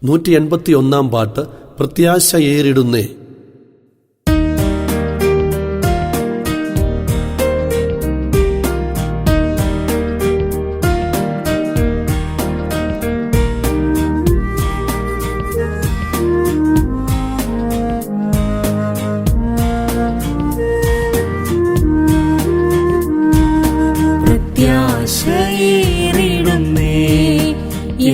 181 പാട്ട് പ്രത്യാശ ഏറിടുന്നേ.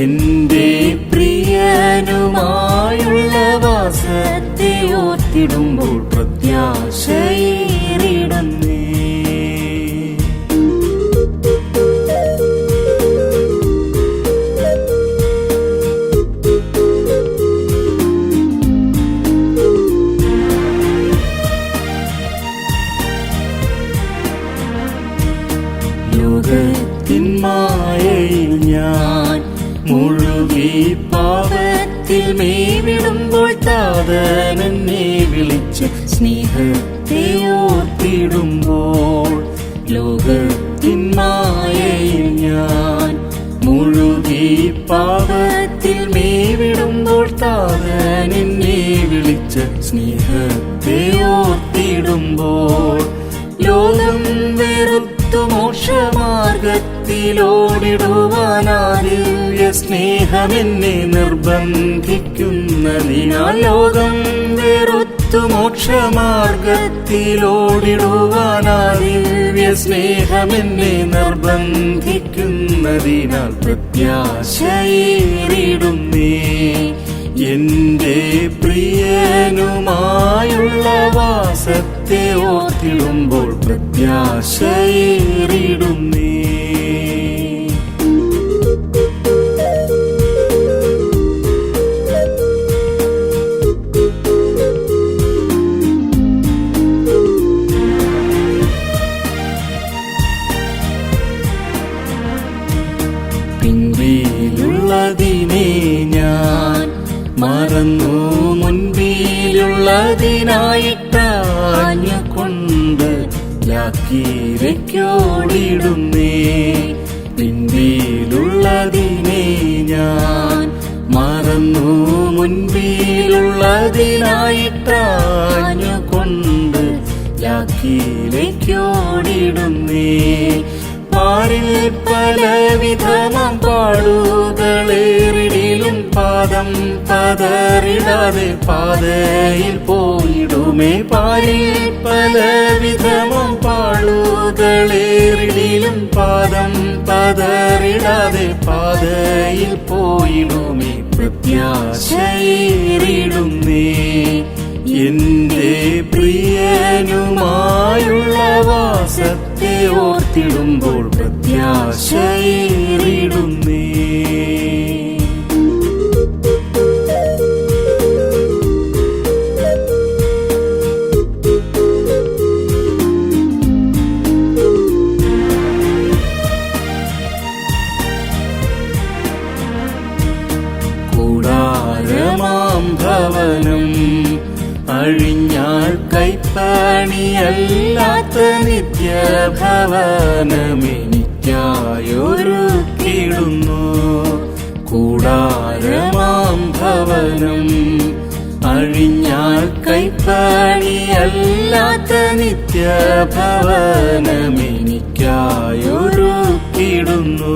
എന്റെ പ്രിയനുമായുള്ള വാസത്തെ ഓർത്തിടുമ്പോൾ പ്രത്യാശയേറിടുന്നേ. ലോകത്തിൻ മായയിൽ ഞാൻ മുഴുകി പാപത്തിൽ മേവിടുമ്പോൾ താതനെന്നെ വിളിച്ച് സ്നേഹത്തെ ഓർത്തിടുമ്പോൾ, ലോകത്തിൻ മായയിൽ ഞാൻ മുഴുകി പാപത്തിൽ മേവിടുമ്പോൾ താതനെന്നെ വിളിച്ച് സ്നേഹത്തെ ഓർത്തിടുമ്പോൾ, ലോകം വെറുത്തു മോക്ഷമാർഗത്തിലോടിടുവാനാദിവ്യ സ്നേഹമെന്നെ നിർബന്ധിക്കുന്നതിനാൽ, ലോകം വെറുത്തു മോക്ഷമാർഗത്തിലോടിടുവാനാദിവ്യ സ്നേഹമെന്നെ നിർബന്ധിക്കുന്നതിനാൽ പ്രത്യാശയേറിടുന്നേ. എന്റെ പ്രിയനുമായുള്ള വാസത്തെ ഓർത്തിടുമ്പോൾ പ്രത്യാശയേറിടുന്നേ. പിൻപിലുള്ളതിനെ ഞാൻ മറന്നു മുൻപിലുള്ളതിനായിട്ടാഞ്ഞുകൊണ്ട് യാക്കീരയ്ക്കോടിടുന്നേ. പിൻപിലുള്ളതിനെ ഞാൻ മറന്നു മുൻപിലുള്ളതിനായിട്ടാഞ്ഞുകൊണ്ട് യാക്കീരയ്ക്കോടിടുന്നേ. പാരിൽ പലവിധമാം പാടുകളേറിടിലും പാദം പതറിടാതെ പാതയിൽ പോയിടുമേ. പാരിൽ പലവിധമാം പാടുകളേറിടിലും പാദം പതറിടാതെ പാതയിൽ പോയിടുമേ. പ്രത്യാശയേറിടുന്നേ. എന്റെ പ്രിയനുമായുള്ള വാസത്തെ ഓർത്തിടുമ്പോൾ പ്രത്യാശയേറിടുന്നേ. കൂടാരമാം ഭവനം അഴിഞ്ഞാൽ കൈപ്പണിയല്ലാത്ത നിത്യഭവനമെനിക്കായൊരുക്കിടുന്നു. കൂടാരമാം ഭവനം അഴിഞ്ഞാൽ കൈപ്പണിയല്ലാത്ത നിത്യഭവനമെനിക്കായൊരുക്കിടുന്നു.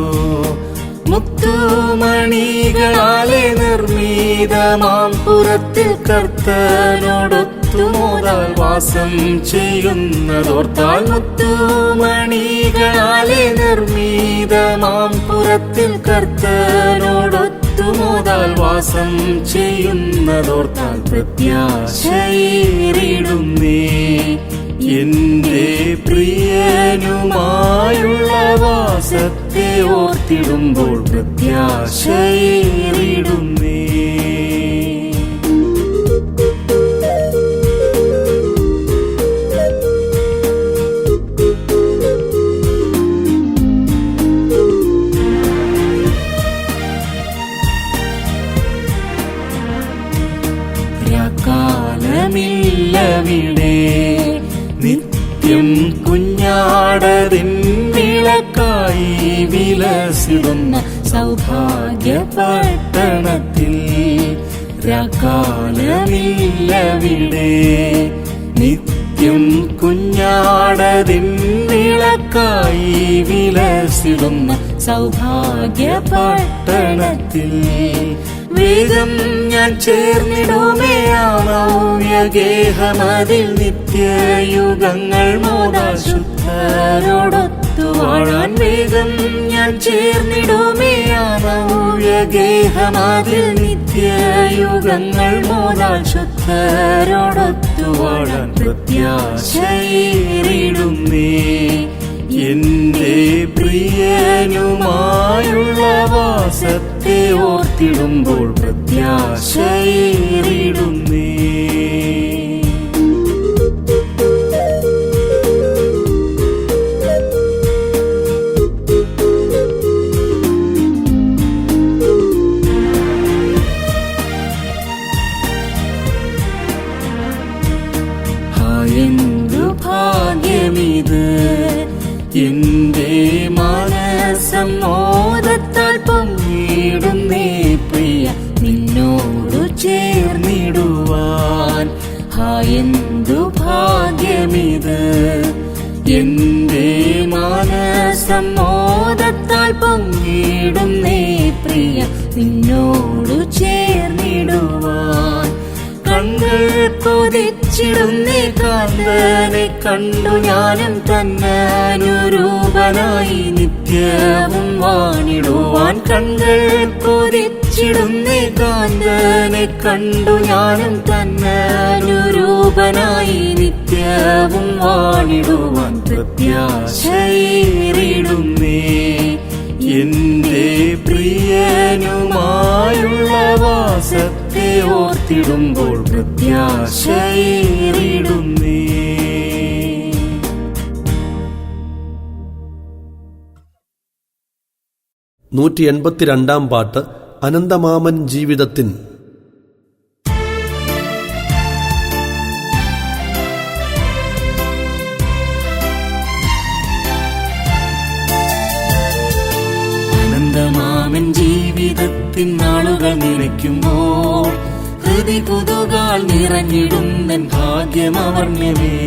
മുത്തുമണികളാലെ നിർമ്മിതമാം പുറത്തിൽ കർത്തനോടൊത്തുമോതാൽ വാസം ചെയ്യുന്നതോർത്താൽ, മുത്തുമണികളാലെ നിർമ്മിതമാം പുറത്തിൽ കർത്തനോടൊത്തുമോതാൽ വാസം ചെയ്യുന്നതോർത്താൽ പ്രത്യാശയേറിടുന്നേ. എന്റെ പ്രിയനുമായുള്ള വാസത്തെ ഓർത്തിടുമ്പോൾ പ്രത്യാശയേറിടുന്നേ. കാലമില്ലവിടെ നിത്യം കുഞ്ഞാടതിൻ വിളക്കായി വിലസിടുന്ന സൗഭാഗ്യ പട്ടണത്തിൽ രാക്കാലമില്ലവിടെ. നിത്യം കുഞ്ഞാടതിൻ വിളക്കായി വിലസിടുന്ന സൗഭാഗ്യ പട്ടണത്തിൽ വേഗം ഞാൻ ചേർന്നിടുമേ ആ നവ്യഗേഹമതിൽ. നിത്യയുഗങ്ങൾ മോദാൽ ശുദ്ധരോടൊത്തു വാഴാൻ വേഗം ഞാൻ ചേർന്നിടുമേ ആ നവ്യഗേഹമതിൽ. നിത്യയുഗങ്ങൾ മോദാൽ ശുദ്ധരോടൊത്തു വാഴാൻ പ്രത്യാശയേറിടുന്നേ. എന്റെ പ്രിയനുമായുള്ള വാസത്തെ ഓർത്തിടുമ്പോൾ പ്രത്യാശയേറിടുന്നേ. എന്തു ഭാഗ്യമിത്, എന്റെ മനസ്സമ്മോദത്താൽ പൊങ്ങിടുന്നേ പ്രിയ നിന്നോടു ചേർന്നിടുവാൻ. എന്തു ഭാഗ്യമിത്, എന്റെ മനസ്സമ്മോദത്താൽ പൊങ്ങിടുന്നേ പ്രിയ നിന്നോടു ചേർന്നിടുവാൻ. കണ്ണുകൾ കൊതിച്ചിടുന്നേ കാന്തനെ കണ്ടു ഞാനും തന്നനുരൂപനായി നിത്യവും വാണിടുവാൻ. കണ്ണുകൾ കൊതിച്ചിടുന്നേ കാന്തനെ കണ്ടു ഞാനും തന്നനുരൂപനായി നിത്യവും വാണിടുവാൻ പ്രത്യാശയേറിടുന്നേ. എന്റെ പ്രിയനുമായുള്ള വാസത്തെ ഓർത്തിടുമ്പോൾ പ്രത്യാശയേറിടുന്നേ. 182 പാട്ട് അനന്തമാമൻ ജീവിതത്തിൻ. അനന്തമാമൻ ജീവിതത്തിൻ നാളുകൾ നിറയ്ക്കുമ്പോൾ ഹൃദി പുതുകാൽ നിറഞ്ഞിടുന്നൻ ഭാഗ്യമവർണ്യമേ.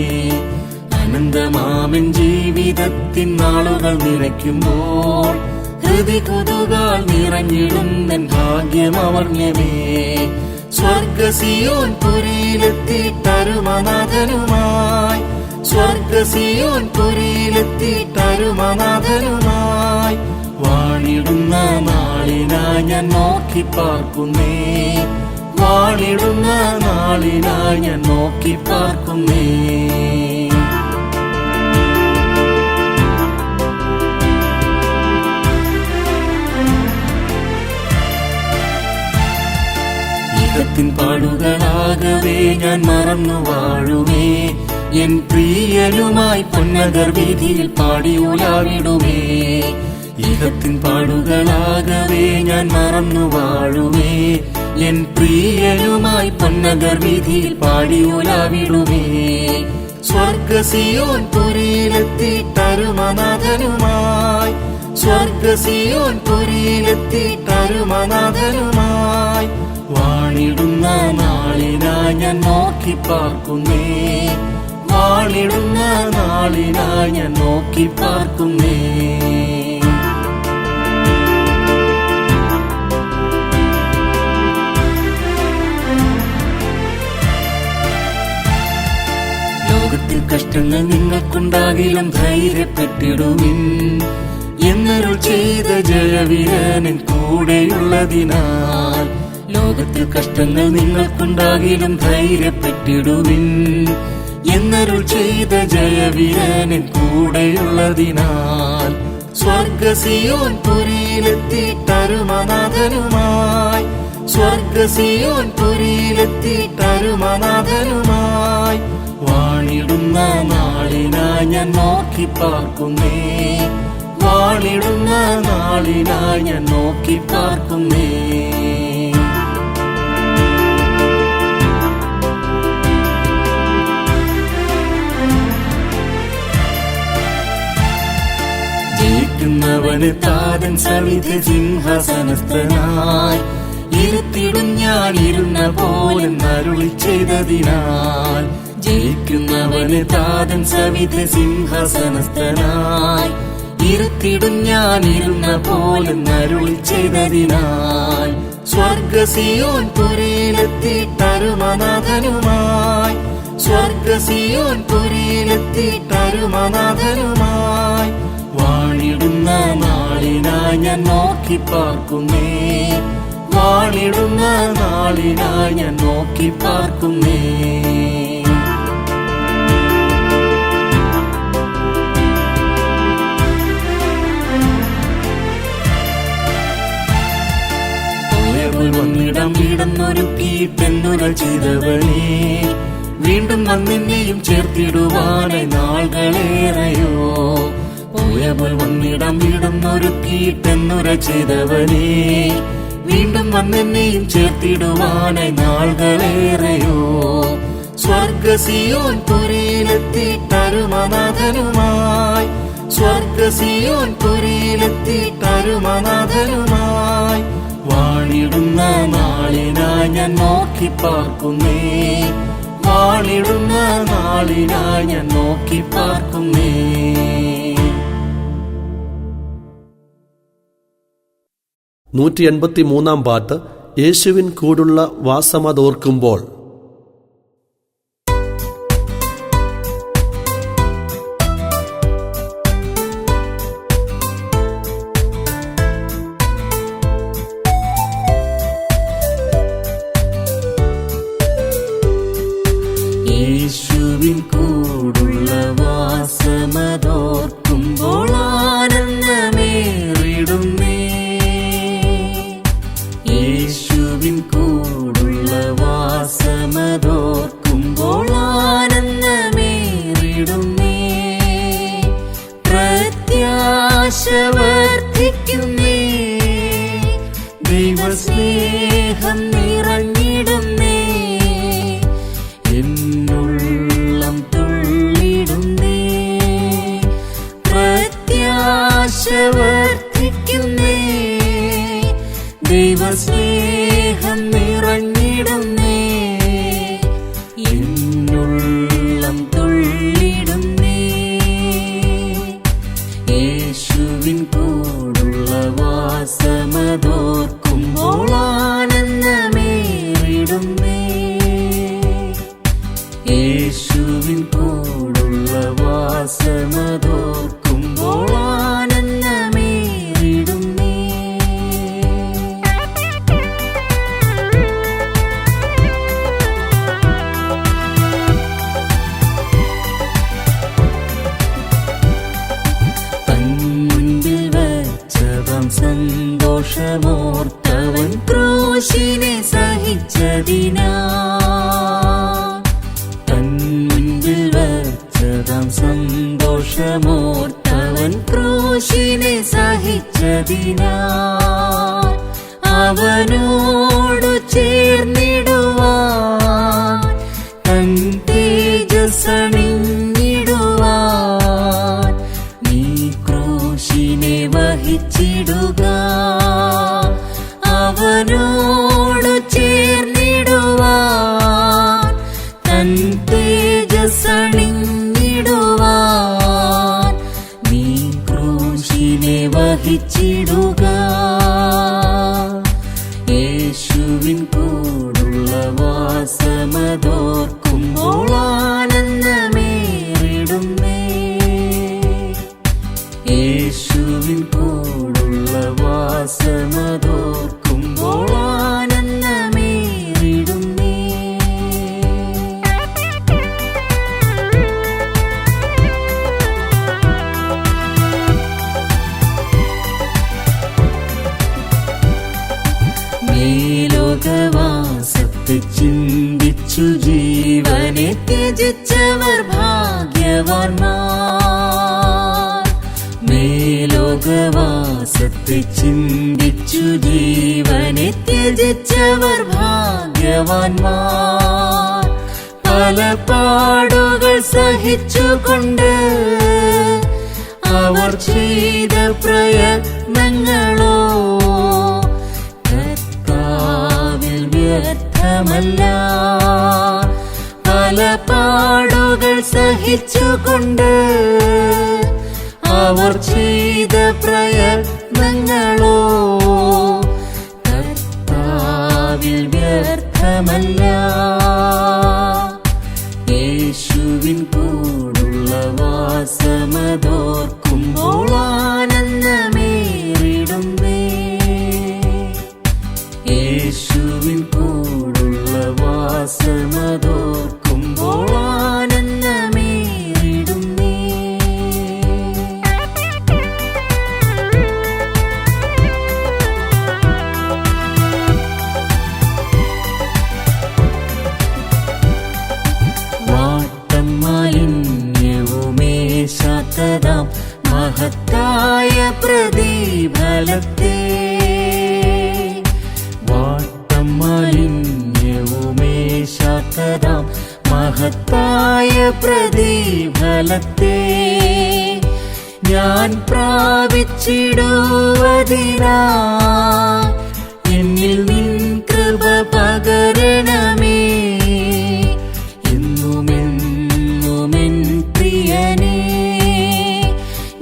അനന്തമാമൻ ജീവിതത്തിൻ നാളുകൾ നിറയ്ക്കുമ്പോൾ ഹൃദി പുതുകാൽ നിറഞ്ഞിടുന്നൻ ഭാഗ്യമവർണ്യമേ. സ്വർഗസിയോൻ പുരിയിലെത്തിയിട്ടരുമനാഥനുമായി, സ്വർഗസിയോൻ പുരിയിലെത്തിയിട്ടരുമനാഥനുമായി വാണിടുന്ന നാളിനായി ഞാൻ നോക്കി പാർക്കുന്നേ. വാണിടുന്ന നാളിനായി ഞാൻ നോക്കി പാർക്കുന്നേ. ഇഹത്തിൻ പാടുകളാകവേ ഞാൻ മറന്നു വാഴുമേ. എൻ പ്രിയനുമായി പൊന്നഗർ വീതിയിൽ പാടി ഉലാവിടുമേ. ഇഹത്തിൻ പാടുകളാകവേ ഞാൻ മറന്നു വാഴുമേ. എൻ പ്രിയനുമായി പൊന്നഗർ വീതിയിൽ പാടി ഉലാവിടുമേ. സ്വർഗസിയോൻ പുരിയിലെത്തിയിട്ടരുമനാഥനുമായി, സ്വർഗസിയോൻ പുരിയിലെത്തിയിട്ടരുമനാഥനുമായി വാണിടുന്ന നാളിനായി ഞാൻ നോക്കി പാർക്കുന്നേ. വാണിടുന്ന നാളിനായി ഞാൻ നോക്കി പാർക്കുന്നേ. ലോകത്തിൽ കഷ്ടങ്ങൾ നിങ്ങൾക്കുണ്ടാകിലും ധൈര്യപ്പെട്ടിടുവിൻ. എന്നരുൾ ചെയ്ത ജയവീരനിൻ കൂടെയുള്ളതിനാൽ. ലോകത്തിൽ കഷ്ടങ്ങൾ നിങ്ങൾക്കുണ്ടാകിലും ധൈര്യപ്പെട്ടിടുവിൻ. എന്നരുൾ ചെയ്ത ജയവീരനിൻ കൂടെയുള്ളതിനാൽ. സ്വർഗസിയോൻ പുരിയിലെത്തിയിട്ടരുമനാഥനുമായി, സ്വർഗസിയോൻ പുരിയിലെത്തിയിട്ടരുമനാഥനുമായി വാണിടുന്ന നാളിനായി ഞാൻ നോക്കി പാർക്കുന്നേ. വാണിടുന്ന നാളിനായി ഞാൻ നോക്കി പാർക്കുന്നേ. ജയിക്കുന്നവന് താതൻ സവിധ സിംഹാസനസ്ഥനായി ഇരുത്തിടും ഞാൻ ഇരുന്ന പോലെ അരുളി ചെയ്തതിനാൽ ജയിക്കുന്നവന് താതൻ സവിധ സിംഹാസനസ്ഥനായി ഇരുത്തിടും ഞാൻ ഇരുന്ന പോലെ അരുളി ചെയ്തതിനാൽ സ്വർഗസിയോൻ പുരിയിലെത്തിട്ടരുമനാഥനുമായി സ്വർഗസിയോൻ പുരിയിലെത്തിട്ടരുമനാഥനുമായി വാണിടുന്ന നാളിനായി ഞാൻ നോക്കി പാർക്കുന്നേ വാണിടുന്ന നാളിനായി ഞാൻ നോക്കി പാർക്കുന്നേ വന്നിടം വീടന്നൊരുക്കിയിട്ടെന്നുകൾ ചെയ്തവനേ വീണ്ടും വന്നെന്നെയും ചേർത്തിടുവാനായി നാളുകളേറെയോ പോയപ്പോൾ വന്നിടം വീടന്നൊരുക്കിയിട്ടെന്നുര ചെയ്തവനേ വീണ്ടും വന്നെന്നെയും ചേർത്തിടുവാനായി നാളുകളേറെയോ സ്വർഗസിയോൻ പുരിയിലെത്തിട്ടരുമനാഥനുമായി സ്വർഗസിയോൻ പുരിയിലെത്തിട്ടരുമനാഥനുമായി വാണിടുന്ന നാളിനായി ഞാൻ നോക്കി പാർക്കുന്നേ വാണിടുന്ന നാളിനായി ഞാൻ നോക്കി പാർക്കുന്നേ. 183 പാട്ട് യേശുവിൻ കൂടുള്ള വാസമതോർക്കുമ്പോൾ. യേശുവിൻ കൂടുള്ള വാസമതോർക്കുമ്പോൾ ആനന്ദമേറിടുന്നേ യേശുവിൻ കൂടുള്ള വാസമതോർക്കുമ്പോൾ ആനന്ദമേറിടുന്നേ പ്രത്യാശ വർദ്ധിക്കുന്നേ ദൈവസ്നേഹം നിറഞ്ഞിടുന്നേ എന്നുള്ളം തുള്ളിടുന്നേ പ്രത്യാശ വർദ്ധിക്കുന്നേ ദൈവസ്നേഹം നിറഞ്ഞിടുന്നേ എന്നുള്ളം തുള്ളിടുന്നേ യേശുവിൻ കൂടുള്ള വാസമതോർക്കുമ്പോൾ ആനന്ദമേറിടുന്നേ യേശുവിൻ കൂടുള്ള വാസമതോർക്കുമ്പോൾ ആനന്ദമേറിടുന്നേ. തന്നിൽ വച്ചവൻ സന്തോഷമോർത്തവൻ ക്രൂശിനെ സഹിച്ചതിനാ സന്തോഷമോർത്തവൻ ക്രൂശിനെ സഹിച്ചതിനാൽ അവനോടു ചേർന്നിടുവാൻ തൻ തേജസ്സണിഞ്ഞിടുവാൻ നീ ക്രൂശിനെ വഹിച്ചിടുക അവനോടു ചേർന്നിടുവാൻ തൻ തേജസ്സണിഞ്ഞിടുവാൻ നീ ക്രൂശിനെ വഹിച്ചിടുക യേശുവിൻ കൂടുള്ള വാസമതോർക്കുമ്പോൾ ആനന്ദമേറിടുന്നേ യേശുവിൻ കൂടുള്ള വാസമതോർക്കുമ്പോൾ ആനന്ദമേറിടുന്നേ. മേലോകവാസത്തെ ചിന്തിച്ചു ജീവനെ ത്യജിച്ചവർ ഭാഗ്യവാന്മാർ മേലോകവാസത്തെ ചിന്തിച്ചു ജീവനെ ത്യജിച്ചവർ ഭാഗ്യവാന്മാർ പല പാടുകൾ സഹിച്ചുകൊണ്ട് അവർ ചെയ്ത പ്രയത്നങ്ങളോ കർത്താവിൽ വ്യർത്ഥമല്ല. പല പാടുകൾ സഹിച്ചുകൊണ്ട് അവർ ചെയ്ത പ്രയത്നങ്ങളോ കർത്താവിൽ വ്യർത്ഥമല്ല. യേശുവിൻ കൂടുള്ള വാസമതോർക്കുമ്പോൾ ആനന്ദമേറിടുന്നേ. യേശുവിൻ കൂടുള്ള വാസമതോർക്കുമ്പോൾ ആനന്ദമേറിടുന്നേ. വാട്ടം മാലിന്യവുമേശാത്തതാം മഹത്തായ പ്രതിഫലത്തെ, വാട്ടം മാലിന്യവുമേശാത്തതാം മഹത്തായ പ്രതിഫലത്തെ ഞാൻ പ്രാപിച്ചിടുവതിനാ എന്നിൽ നിൻ കൃപ പകരണമേ. എന്നുമെന്നുമെൻ പ്രിയനേ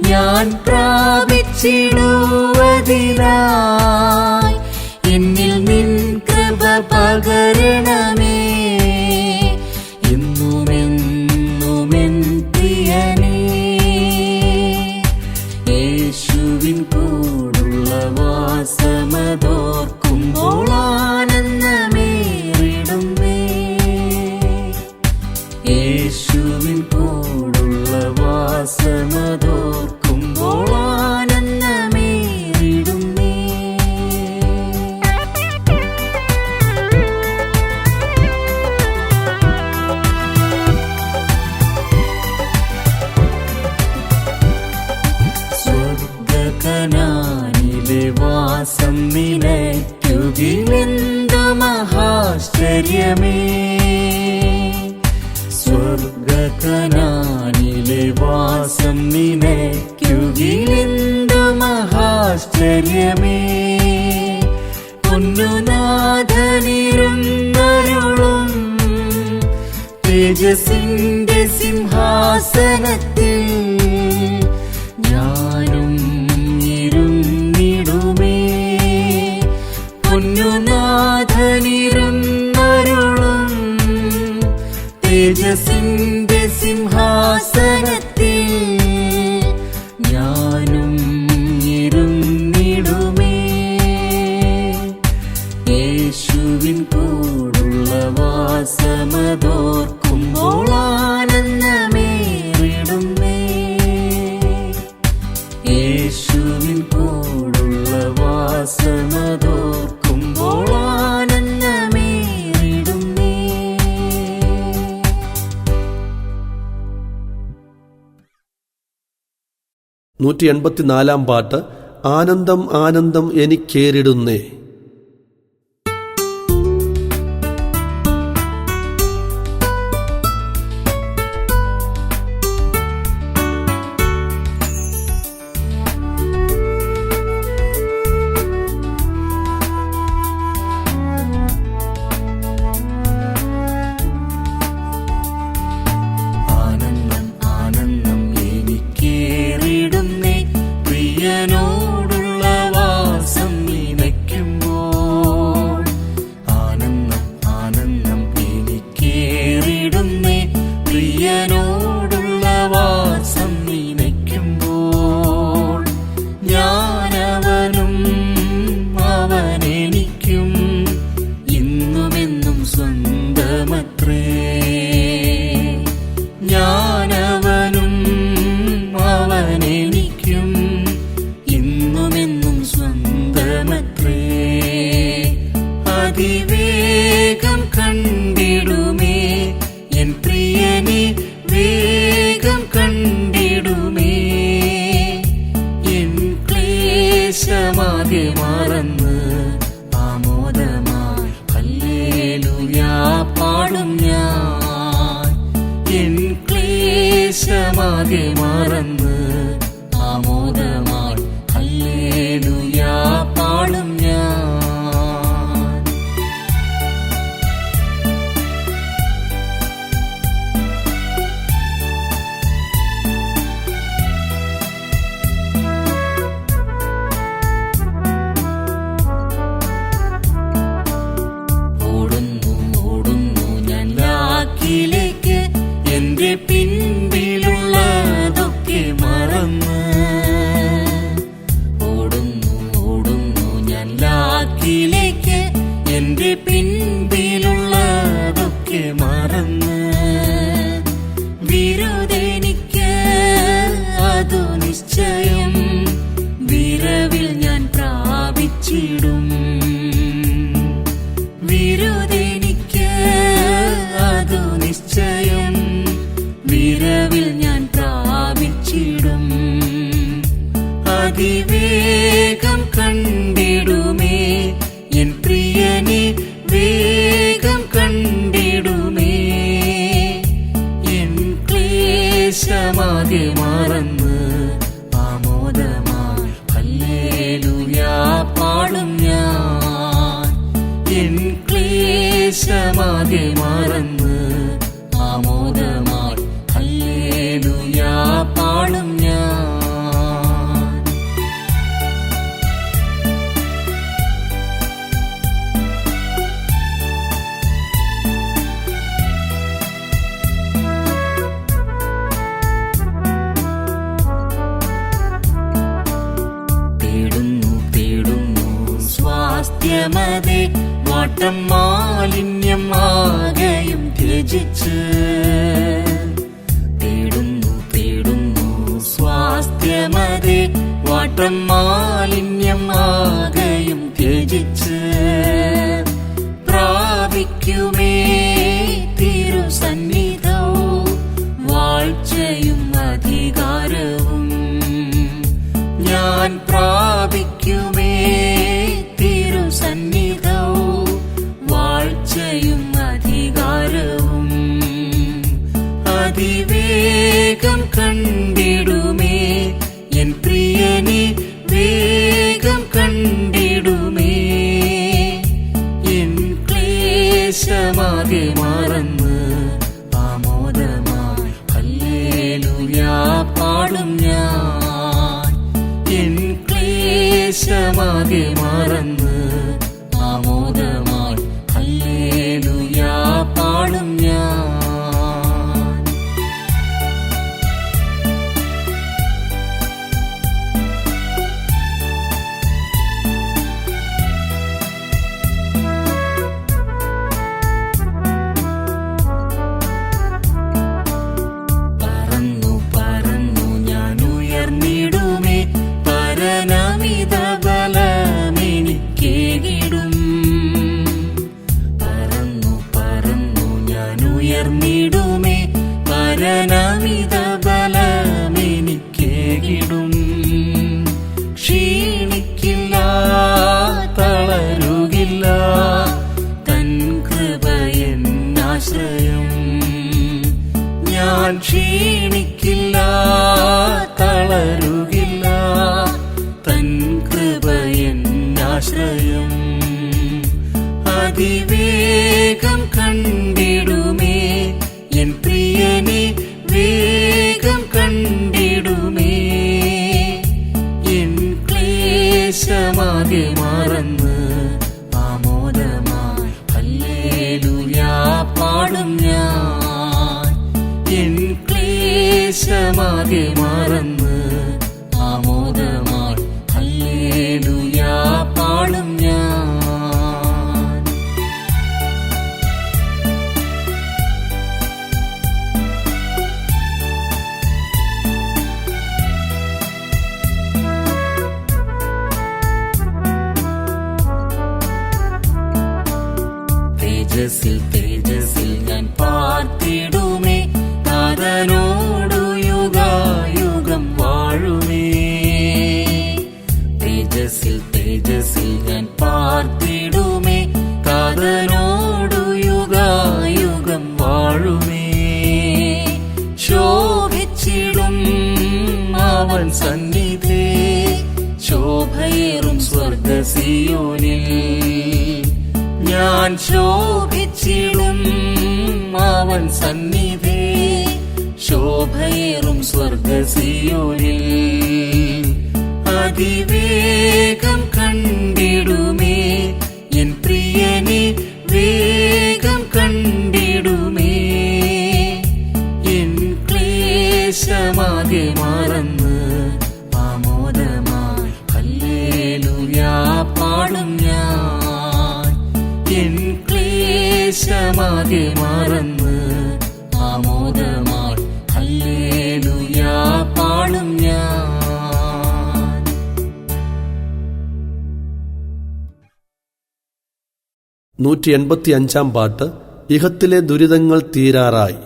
ഞാൻ പ്രാപിച്ചിടുവതിനായി എന്നിൽ നിൻ കൃപ പകരണമേ. എന്നുമെന്നുമെൻ പ്രിയനേ യേശുവിൻ കൂടുള്ള വാസമതോർക്കുമ്പോൾ ആനന്ദമേറിടുന്നേ. യേശുവിൻ കൂടുള്ള വാസമതോർക്കുമ്പോൾ ആനന്ദമേറിടുന്നേ. 'സ്വർഗ്ഗകനാനിലെ വാസം നിനയ്ക്കുകിലെന്തു മഹാശ്ചര്യമേ'. സ്വർഗ്ഗകനാനിലെ വാസം നിനയ്ക്കുകിലെന്തു മഹാശ്ചര്യമേ. പൊന്നുനാഥനിരുന്നരുളും തേജസ്സിന്റെ സിംഹാസനത്തിൽ ഞാനും ഇരുന്നിടുമേ. പൊന്നുനാഥനിരുന്നരുളും തേജസ്സിന്റെ സിംഹാസനത്തിൽ ഞാനും ഇരുന്നിടുമേ. യേശുവിൻ കൂടുള്ള വാസമതോർക്കുമ്പോൾ ആനന്ദമേറിടുന്നേ. യേശുവിൻ കൂടുള്ള വാസമതോർക്കുമ്പോൾ ആനന്ദമേറിടുന്നേ. 184 പാട്ട്. ആനന്ദം ആനന്ദം എനിക്കേറിടുന്നേ. ആകെ മറന്ന് ആമോദമായി ഹല്ലേലൂയ പാടും ഞാൻ. എൻ ക്ലേശമാകെ മറന്ന് ആമോദമായി ഹല്ലേലൂയ പാടും ഞാൻ. ക്ലേശമാകെ മറന്ന് ആമോദമായി ഹല്ലേലൂയ പാടും ഞാൻ. സ്വാസ്ഥ്യമതേ വാട്ടം മാലിന്യം ആകെയും ത്യജിച്ച് തേടുന്നു സ്വാസ്ഥ്യമതേ വാട്ടം മാലിന്യം ആകെയും ത്യജിച്ച് പ്രാപിക്കുമേ തിരുസന്നിധവും വാഴ്ചയും അധികാരവും ഞാൻ പ്രാപിക്കുമേ തിരുസന്നിധവും വാഴ്ചയും അധികാരവും അതിവേഗം കണ്ടിടുമേ എൻ പ്രിയനെ വേഗം കണ്ടിടുമേ എൻ ക്ലേശമാകെ മറന്ന് ആമോദമായി ഹല്ലേലൂയ പാടും ഞാൻ. എൻ ക്ലേശമാകെ മറന്ന് ആമോദമായി ഹല്ലേലൂയ പാടും ഞാൻ. പറന്നു ഞാൻ ഉയർന്നിടുമേ പരനമിത ബലമെനിക്കേകിടും. പറന്നു ഞാൻ ഉയർന്നിടുമേ പരനമിത ബലമെനിക്കേകിടും. ക്ഷീണിക്കില്ല തളരുകില്ല തൻ കൃപയെന്നാശ്രയം. ഞാൻ ക്ഷീണിക്കില്ല തളരുകില്ല തൻ കൃപയെന്നാശ്രയം. അതിവേഗം കണ്ടിടുമേ എൻ പ്രിയനെ വേഗം കണ്ടിടുമേ എൻ ക്ലേശമാകെ മറന്ന് ആമോദമായി ഹല്ലേലൂയ പാടും ഞാൻ. എൻ ക്ലേശമാകെ മറന്ന് ആമോദമായി ഹല്ലേലൂയ പാടും ഞാൻ. 'തേജസ്സിൽ ഞാൻ പാർത്തിടുമേ താതനോടു യുഗായുഗം വാഴുമേ. 'തേജസ്സിൽ ഞാൻ പാർത്തിടുമേ താതനോടു യുഗായുഗം വാഴുമേ. ശോഭിച്ചിടും അവൻ സന്നിധേ ശോഭയേറും സ്വർഗ്ഗസിയോനിൽ. ഞാൻ ശോഭിച്ചിടും അവൻ സന്നിധേ ശോഭയേറും സ്വർഗ്ഗസിയോനിൽ. അതിവേഗം കണ്ടിടുമേ എൻ പ്രിയനെ വേഗം കണ്ടിടുമേ എൻ ക്ലേശമാകെ മറന്ന് ആമോദമായി ഹല്ലേലൂയ പാടും ഞാൻ. എൻ ക്ലേശമാകെ മറന്ന് ആമോദമായി ഹല്ലേലൂയ പാടും ഞാൻ. പാട്ട് ഇഹത്തിലെ ദുരിതങ്ങൾ തീരാറായി.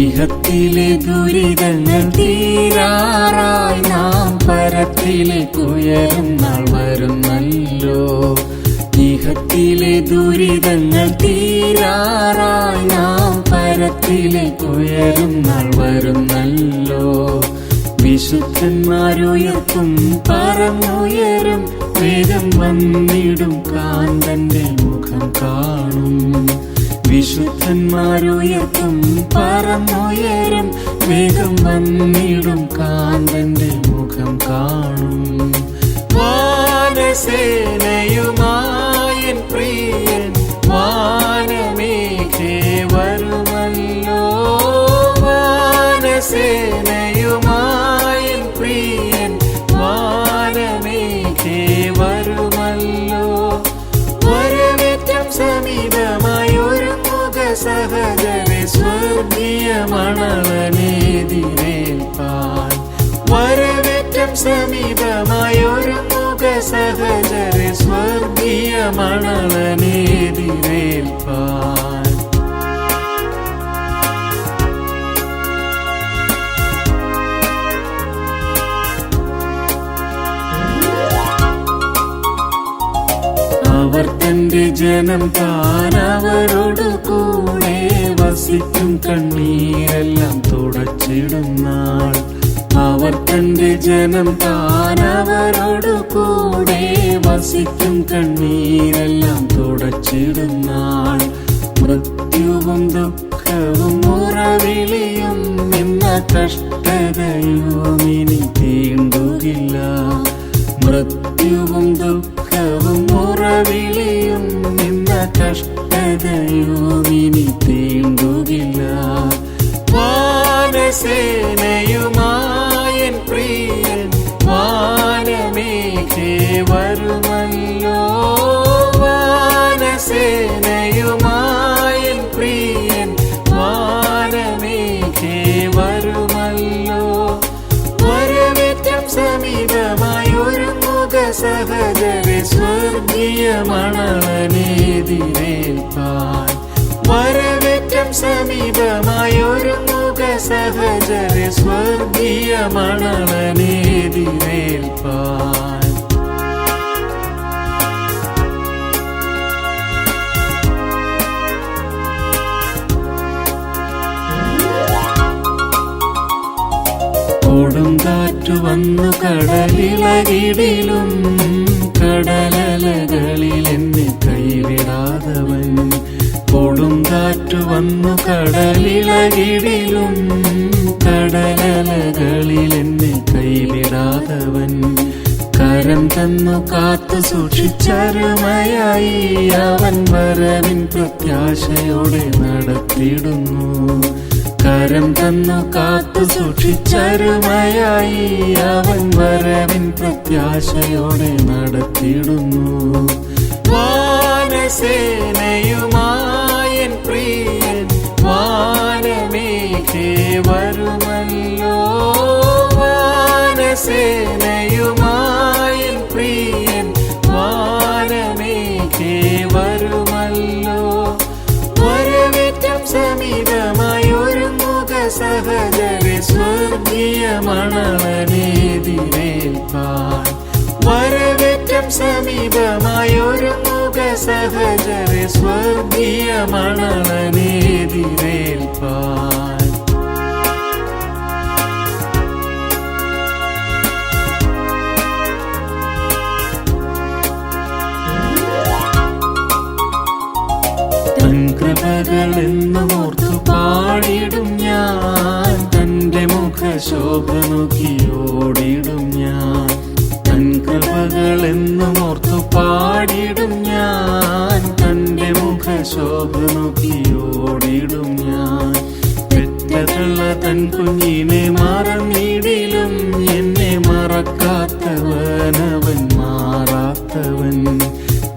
ഇഹത്തിലെ ദുരിതങ്ങൾ തീരാറായി നാം പരത്തിലേക്ക് ഉയരും നാൾ വരുന്നല്ലോ. ദുരിതങ്ങൾ തീരാറായി നാം പരത്തിലേക്കുയരും നാൾ വരുന്നല്ലോ. വിശുദ്ധന്മാരുയർക്കും പറന്നുയരും, വേഗം വന്നിടും കാന്തന്റെ മുഖം കാണും. വിശുദ്ധന്മാരുയർക്കും പറന്നുയരും, വേഗം വന്നിടും കാന്തന്റെ മുഖം കാണും. വാനസേനയുമായൻ പ്രിയൻ വാനമേഘേ വരുമല്ലോ. വാനസേനയുമായൻ പ്രിയൻ വാനമേഘേ വരുമല്ലോ. വരവേറ്റം സമീപമായൊരുങ്ങുക സഹജരെ സ്വർഗീയ മണവനെതിരേൽപ്പാൻ. വരവേറ്റം സമീപമായൊരുങ്ങുക സഹജരെ സ്വർഗീയ മണവനെതിരേൽപ്പാൻ. അവർ തന്റെ ജനം താൻ അവരോട് കൂടെ വസിക്കും, കണ്ണീരെല്ലാം തുടച്ചിടും നാൾ. അവർ തന്റെ ജനം താൻ അവരോട് കൂടെ വസിക്കും, കണ്ണീരെല്ലാം തുടച്ചിടും നാൾ. മൃത്യുവും ദുഃഖവും മുറവിളിയും നിന്ന കഷ്ടതയും ഇനി തീണ്ടുകില്ല. മൃത്യുവും ദുഃഖവും മുറവിളിയും നിന്ന കഷ്ടതയും ഇനി തീണ്ടുകില്ല. വാനസേനയുമായൻ പ്രിയൻ വാനമേഘേ വരുമല്ലോ. വാനസേനയുമായൻ പ്രിയൻ വാനമേഘേ വരുമല്ലോ. വരവേറ്റം സമീപമായൊരുങ്ങുക സഹജരെ സ്വർഗീയ മണവനെതിരേൽപ്പാൻ. വരവേറ്റം സമീപമായൊരുങ്ങുക സഹജരെ സ്വർഗീയ മണവനെതിരേൽപ്പാൻ. കൊടുങ്കാറ്റു വന്നു കടലിളകിടിലും, കടലലകളിൽ എന്നെ കൈവിടാതവൻ. കൊടുങ്കാറ്റു വന്നു കടലിളകിടിലും, കടലലകളിൽ എന്നെ കൈവിടാതവൻ. കരം തന്നു കാത്തു സൂക്ഷിച്ചരുമയായി അവൻ വരവിൻ പ്രത്യാശയോടെ നടത്തിയിടുന്നു. കരം തന്നു കാത്തു സൂക്ഷിച്ചരുമയായി അവൻ വരവിൻ പ്രത്യാശയോടെ നടത്തിയിടുന്നു. വാനസേനയുമായൻ പ്രിയൻ വാനമേഘേ വരുമല്ലോ. വാനസേനയുമായൻ പ്രിയൻ വാനമേഘേ വരുമല്ലോ. വരവേറ്റം സമീപമായൊരുങ്ങുക സഹജരെ സ്വർഗീയ മണവനെതിരേൽപ്പാൻ. വരവേറ്റം സമീപമായൊരുങ്ങുക സഹജരെ സ്വർഗീയ മണവനെതിരേൽപ്പാൻ. തൻ കൃപകളെന്നും ഓർത്തു പാടിടും ഞാൻ, തന്റെ മുഖശോഭ നോക്കിയോടിടും ഞാൻ. തൻ കൃപകളെന്നും ഓർത്തു പാടിടും ഞാൻ, തന്റെ മുഖശോഭ നോക്കിയോടിടും ഞാൻ. പെറ്റതള്ള തൻ കുഞ്ഞിനെ മറന്നിടിലും എന്നെ മറക്കാത്തവനവൻ മാറാത്തവൻ.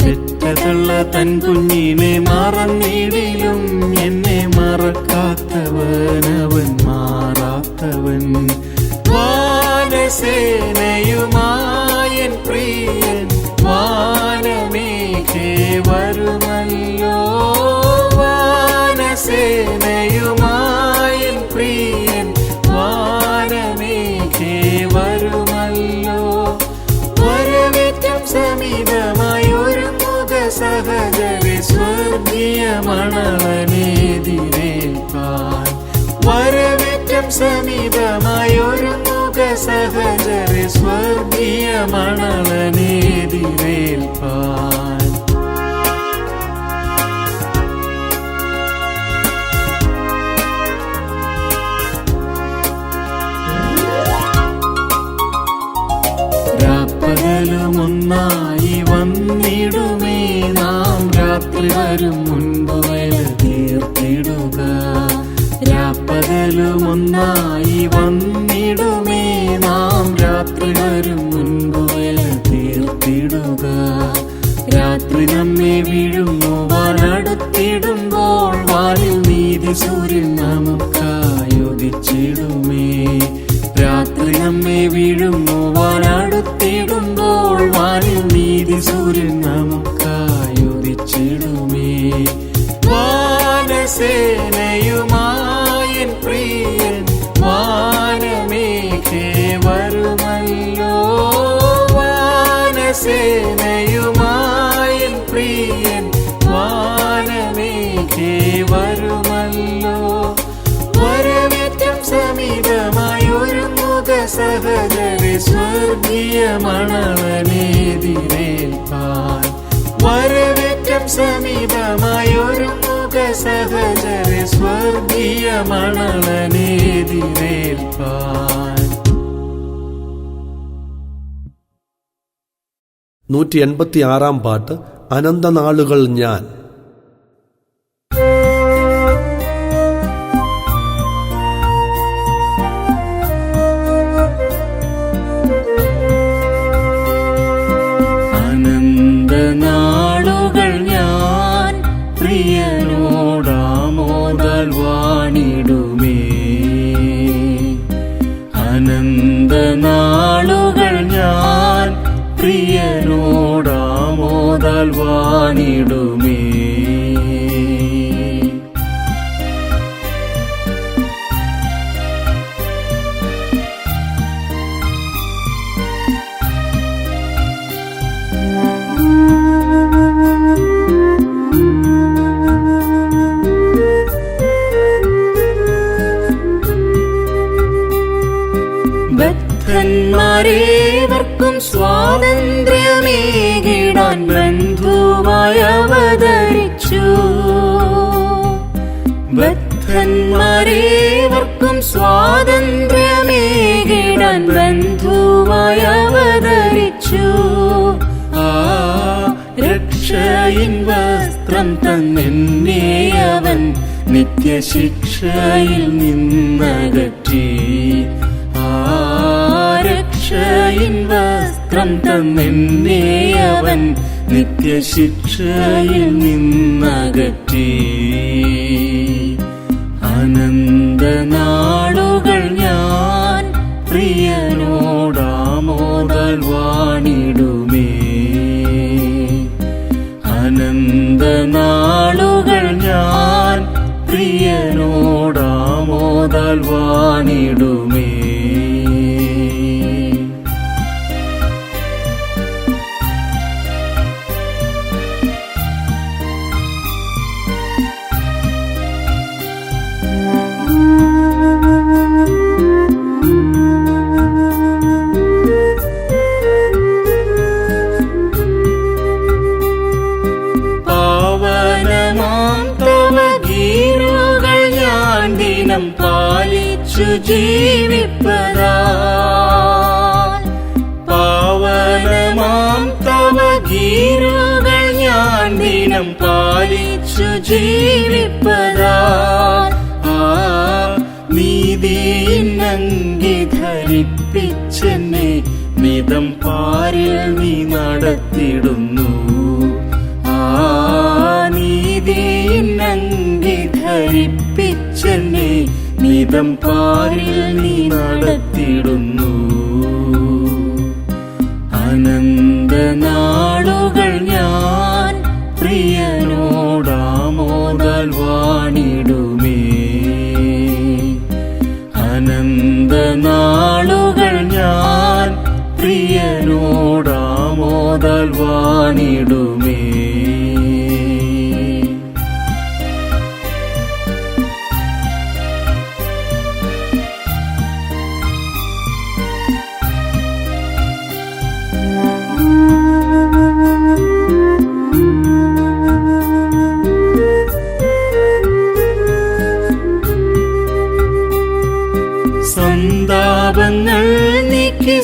പെറ്റതള്ള തൻ കുഞ്ഞിനെ മറന്നിടിലും എന്നെ മറക്കാത്തവനവൻ മാറാത്തവൻ. വാനസേനയുമായൻ പ്രിയൻ വാനമേഘേ വരുമല്ലോ. വാനസേനയുമായൻ പ്രിയൻ വാനമേഘേ വരുമല്ലോ. വരവേറ്റം സമീപമായൊരുങ്ങുക സഹജരെ സ്വർഗീയ മണളനേതിരേൽപ്പാൻ വരവേറ്റം സമീപമായൊരുങ്ങുക സഹചരെ സ്വർഗീയ മണളനേതിരേൽപ്പാൻ. രാപ്പകലുമൊന്നായി വന്നിടുമേ നാം രാത്രി വരും മുൻപ് വേല തീർത്തിടുക. രാപ്പകലുമൊന്നായി വന്നിടുമേ നാം രാത്രി വരും മുൻപ് വേല തീർത്തിടുക. രാത്രി നമ്മെ വീഴുവാനടുത്തിടുമ്പോൾ വാനിൽ നീതി സൂര്യൻ നമുക്കായുദിച്ചിടുമേ. രാത്രി നമ്മെ വീഴുവാനടുത്തിടുമ്പോൾ വാനിൽ നീതി സൂര്യൻ നമുക്കായുദിച്ചിടുമേ. വാനസേനയുമായൻ പ്രിയൻ വാനമേഘേ വരുമല്ലോ. വാനസേനയുമായൻ പ്രിയൻ വാനമേഘേ വരുമല്ലോ. വരവേറ്റം സമീപമായൊരുങ്ങുക സഹചരെ സ്വർഗീയ മണളനേതിരേൽപ്പാൻ. വരവേറ്റം സമീപമായൊരുങ്ങുക സഹചരെ സ്വർഗീയ മണളനേതിരേൽപ്പാൻ. 186 പാട്ട് അനന്തനാളുകൾ ഞാൻ. അനന്തനാളുകൾ ഞാൻ പ്രിയനോടാമോദാൽ വാണിടുമേ. അനന്തനാളുകൾ ഞാൻ പ്രിയനോടാമോദാൽ വാണിടുമേ. ബദ്ധന്മാരേവർക്കും സ്വാതന്ത്ര്യമേകിടാൻ ബന്ധുവായി അവതരിച്ചു. ബദ്ധന്മാരേവർക്കും സ്വാതന്ത്ര്യമേകിടാൻ ബന്ധുവായി അവതരിച്ചു. ആ രക്ഷയിൻ വസ്ത്രം തന്നെന്നെ അവൻ നിത്യശിക്ഷയിൽ നിന്നകറ്റി. രക്ഷയിൻ വസ്ത്രം തന്നെന്നെ അവൻ നിത്യശിക്ഷയിൽ നിന്നകറ്റി. അനന്തനാളുകൾ ഞാൻ പ്രിയനോടാമോദാൽ വാണിടുമേ. അനന്തനാളുകൾ ഞാൻ പ്രിയനോടാമോദാൽ വാണിടുമേ. പാലിച്ചു ജീവിപ്പതാൽ പാവനമാം തവ ഗീരുകൾ ഞാൻ ദിനം പാലിച്ചു ജീവിപ്പതാൽ ആ നീതിയിന്നങ്കി ധരിപ്പിച്ചെന്നെ മിതം പാരിൽ നീ നടത്തിടുന്നു. ആ നീതിയിന്നങ്കി ധരിപ്പിച്ചെന്നെ മിതം പാരിൽ നീ നടത്തിടുന്നു. അനന്തനാളുകൾ ഞാൻ പ്രിയനോടാമോദാൽ വാണിടുമേ. അനന്തനാളുകൾ ഞാൻ പ്രിയനോടാമോദാൽ വാണിടുമേ.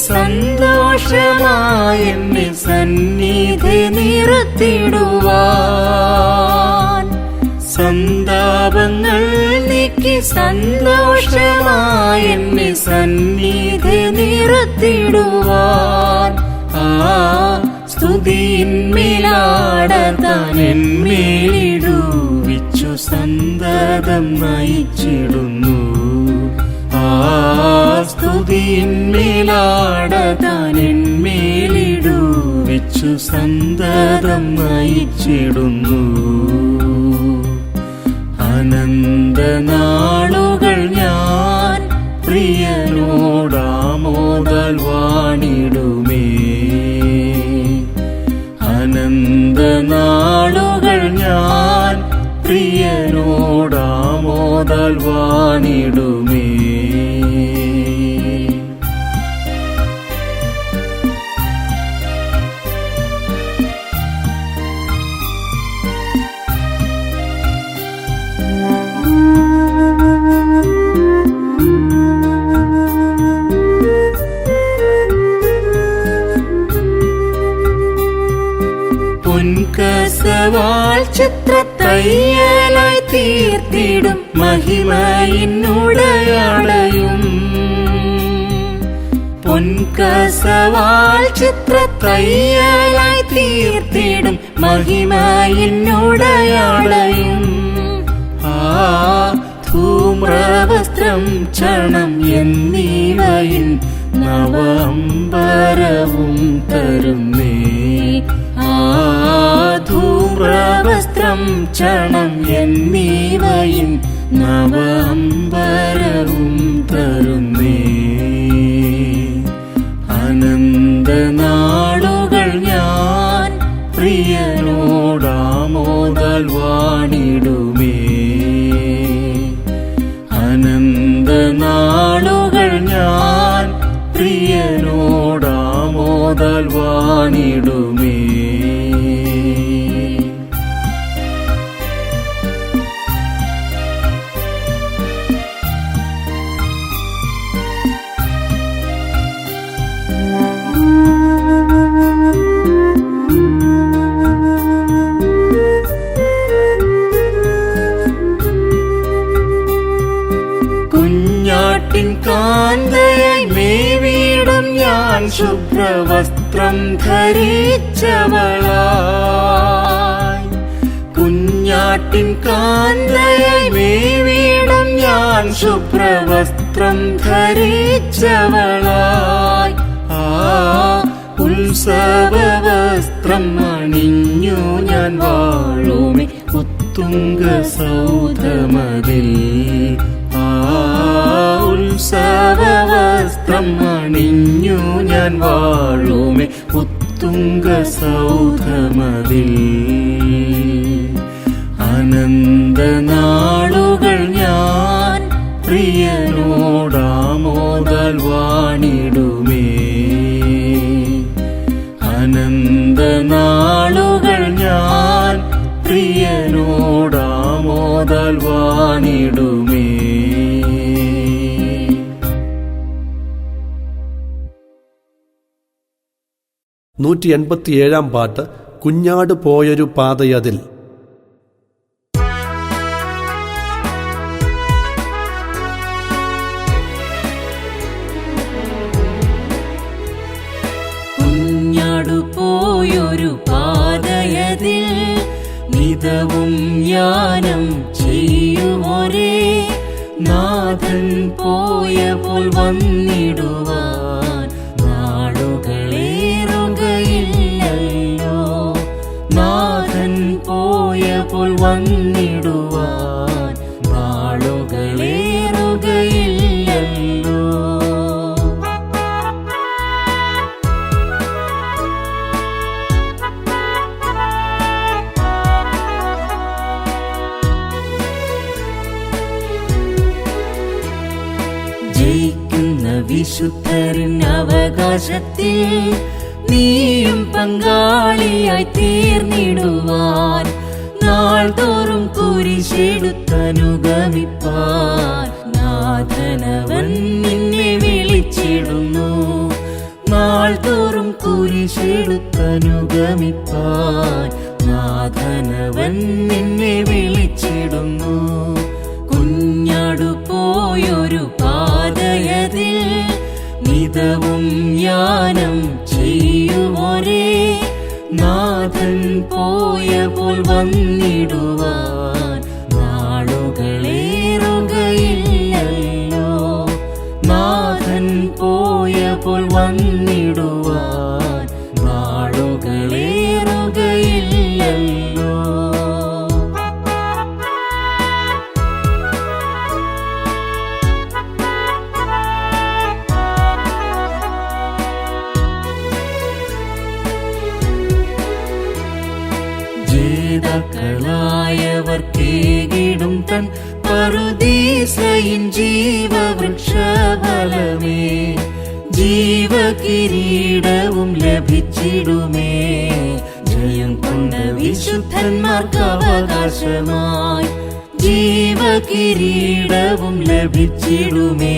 സന്തോഷമായി എന്നെ സന്നിധി നിർത്തിടുവാൻ. സന്താപങ്ങൾ നീക്കി സന്തോഷമായി എന്നെ സന്നിധി നിർത്തിടുവാൻ. ആ സ്തുതിയിന്മേലാടതാൻ എന്മേലിടുവിച്ചു സന്തതം നയിച്ചിടുന്നു. ആ സ്തുതിയിന്മേലാടതാൻ എന്മേലിടുവിച്ചു സന്തതം നയിച്ചിടുന്നു. അനന്തനാളുകൾ ഞാൻ പ്രിയനോടാമോദാൽ വാണിടുമേ. അനന്തനാളുകൾ ഞാൻ പ്രിയനോടാമോദാൽ വാണിടുമേ. പൊൻകസവാൾ ചിത്രത്തയ്യലായി തീർത്തിടും മഹിമയിന്നുടയാളയും. പൊൻകസവാൾ ചിത്രത്തയ്യലായി തീർത്തിടും മഹിമയിന്നുടയാളയും. ആ ധൂമ്രവസ്ത്രം ചണം എന്നീവയിൽ നവംബരവും തരുന്നേ. ആ ധൂമ്രവസ്ത്രം ചണം എന്നീവയിൽ നവംബരവും തരുന്നേ. അനന്തനാളുകൾ ഞാൻ പ്രിയനോടാമോദാൽ വാണിടുമേ. അനന്തനാളുകൾ ഞാൻ പ്രിയനോടാമോദാൽ വാണിടുമേ. കുഞ്ഞാട്ടിൻ കാന്തയായി മേവിടും ഞാൻ ശുഭ്രവസ്ത്രം ധരിച്ചവളായി. കുഞ്ഞാട്ടിൻ കാന്തയായി മേവിടും ഞാൻ ശുഭ്രവസ്ത്രം ധരിച്ചവളായി. ആ ഉത്സവവസ്ത്രം അണിഞ്ഞു ഞാൻ വാഴുമേ ഉത്തുംഗ സൗധമതിൽ. ആ ഉത്സവവസ്ത്രം അണിഞ്ഞു ഞാൻ വാഴുമേ ഉത്തുംഗ സൗധമതിൽ. അനന്തനാളുകൾ ഞാൻ പ്രിയനോടാമോദാൽ വാണിടുമേ. അനന്തനാളുകൾ ഞാൻ പ്രിയനോടാമോദാൽ വാണിടുമേ. 187 പാട്ട് കുഞ്ഞാട് പോയൊരു പാതയതിൽ. കുഞ്ഞാടു പോയൊരു പാതയതിൽ നിതവും യാനം ചെയ്യുമൊരേ നാഥൻ പോയപ്പോൾ വന്നിടുവാൻ നാടുകളേറുകയില്ലല്ലോ. നാഥൻ പോയപ്പോൾ വന്നിടുവാൻ നാളുകളേറുകയില്ലല്ലോ. ജയിക്കുന്ന വിശുദ്ധരിൻ അവകാശത്തിൽ നീയും പങ്കാളിയായി തീർന്നിടുവാൻ നാൾതോറും കുരിശെടുത്തനുഗമിപ്പാൻ നാഥനവൻ നിന്നെ വിളിച്ചിടുന്നു. നാൾ തോറും കുരിശെടുത്തനുഗമിപ്പാൻ നാഥനവൻ നിന്നെ വിളിച്ചിടുന്നു. കുഞ്ഞാടു പോയൊരു പാതയതിൽ നിതവും യാനം ചെയ്യുവോരേ, നാഥൻ പോയപ്പോൾ വന്നിടുവാൻ നാളുകളേറുകയില്ലല്ലോ. നാഥൻ പോയപ്പോൾ വന്നിടുവാൻ നാളുകളേറുകയില്ലല്ലോ. ജേതാക്കളായവർ കേകിടും തൻ പറുദീസയിൻ ജീവവൃക്ഷഫലമേ, ജീവകിരീടവും ലഭിച്ചിടുമേ. ജയം കൊണ്ട വിശുദ്ധന്മാർക്ക് അവകാശമായി ജീവകിരീടവും ലഭിച്ചിടുമേ.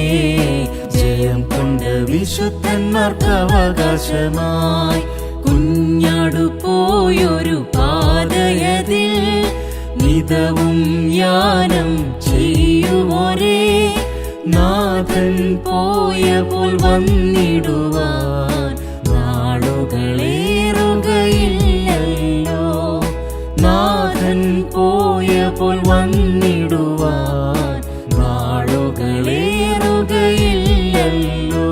ജയം കൊണ്ട വിശുദ്ധന്മാർക്ക് അവകാശമായി കുഞ്ഞാടു പോയൊരു പാതയതിൽ നിതവും യാനം ചെയ്യുവോരേ, നാഥൻ പോയപ്പോൾ വന്നിടുവാൻ നാളുകളേറുകയില്ലല്ലോ. നാഥൻ പോയപ്പോൾ വന്നിടുവാൻ നാളുകളേറുകയില്ലല്ലോ.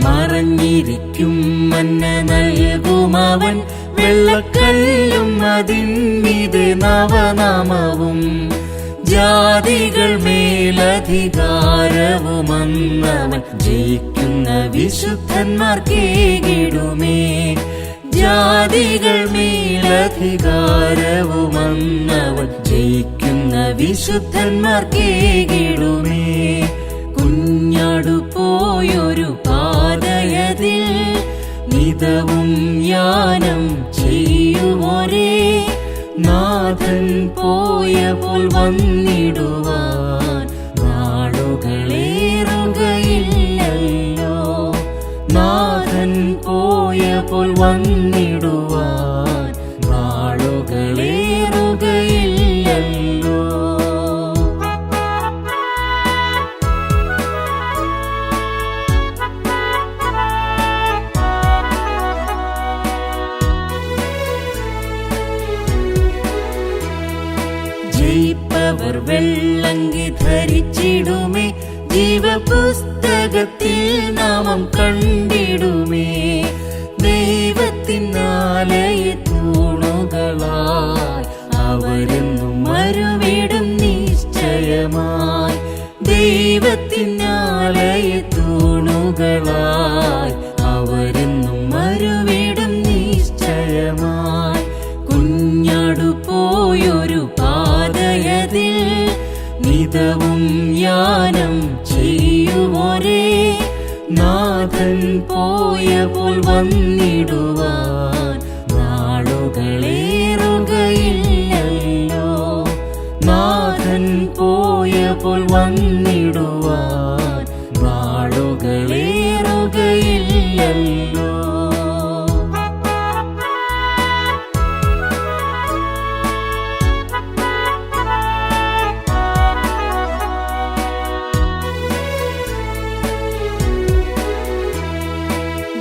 മറഞ്ഞിരിക്കും മന്ന നൽകുമവൻ വെള്ളക്കല്ലും അതിന്മീതെ നവനാമവും. ജാതികൾ മേലധികാരവുമന്നവൻ ജയിക്കുന്ന വിശുദ്ധന്മാർക്കേകിടുമേ. ജാതികൾ മേലധികാരവുമന്നവൻ ജയിക്കുന്ന വിശുദ്ധന്മാർക്കേകിടുമേ. കുഞ്ഞാടു പോയൊരു പാതയതിൽ നിതവും യാനം ചെയ്യുവോരേ, നാഥൻ പോയപ്പോൾ വന്നിടുവാൻ നാളുകളേറുകയില്ലല്ലോ. നാഥൻ പോയപ്പോൾ വന്നിടുവാൻ നാളുകളേറുകയില്ലല്ലോ. ജയിപ്പവർ വെള്ളങ്കി ധരിച്ചിടുമേ, ജീവപുസ്തകത്തിൽ നാമം കണ്ടിടുമേ. ദൈവത്തിനാലയ തൂണുകളായി അവരെന്നും മരുവിടും നിശ്ചയമായി. ദൈവത്തിനാലയ തൂണുകളായി അവരെന്നും മരുവിടും നിശ്ചയമായി. കുഞ്ഞാടു പോയൊരു പാതയതിൽ നിതവും യാനം ചെയ്യുവോരേ, നാഥൻ പോയപ്പോൾ വന്നിടുവാൻ നാളുകളേറുകയില്ലല്ലോ. നാഥൻ പോയപ്പോൾ വന്നിടുവാൻ നാളുകളേറുകയില്ലല്ലോ.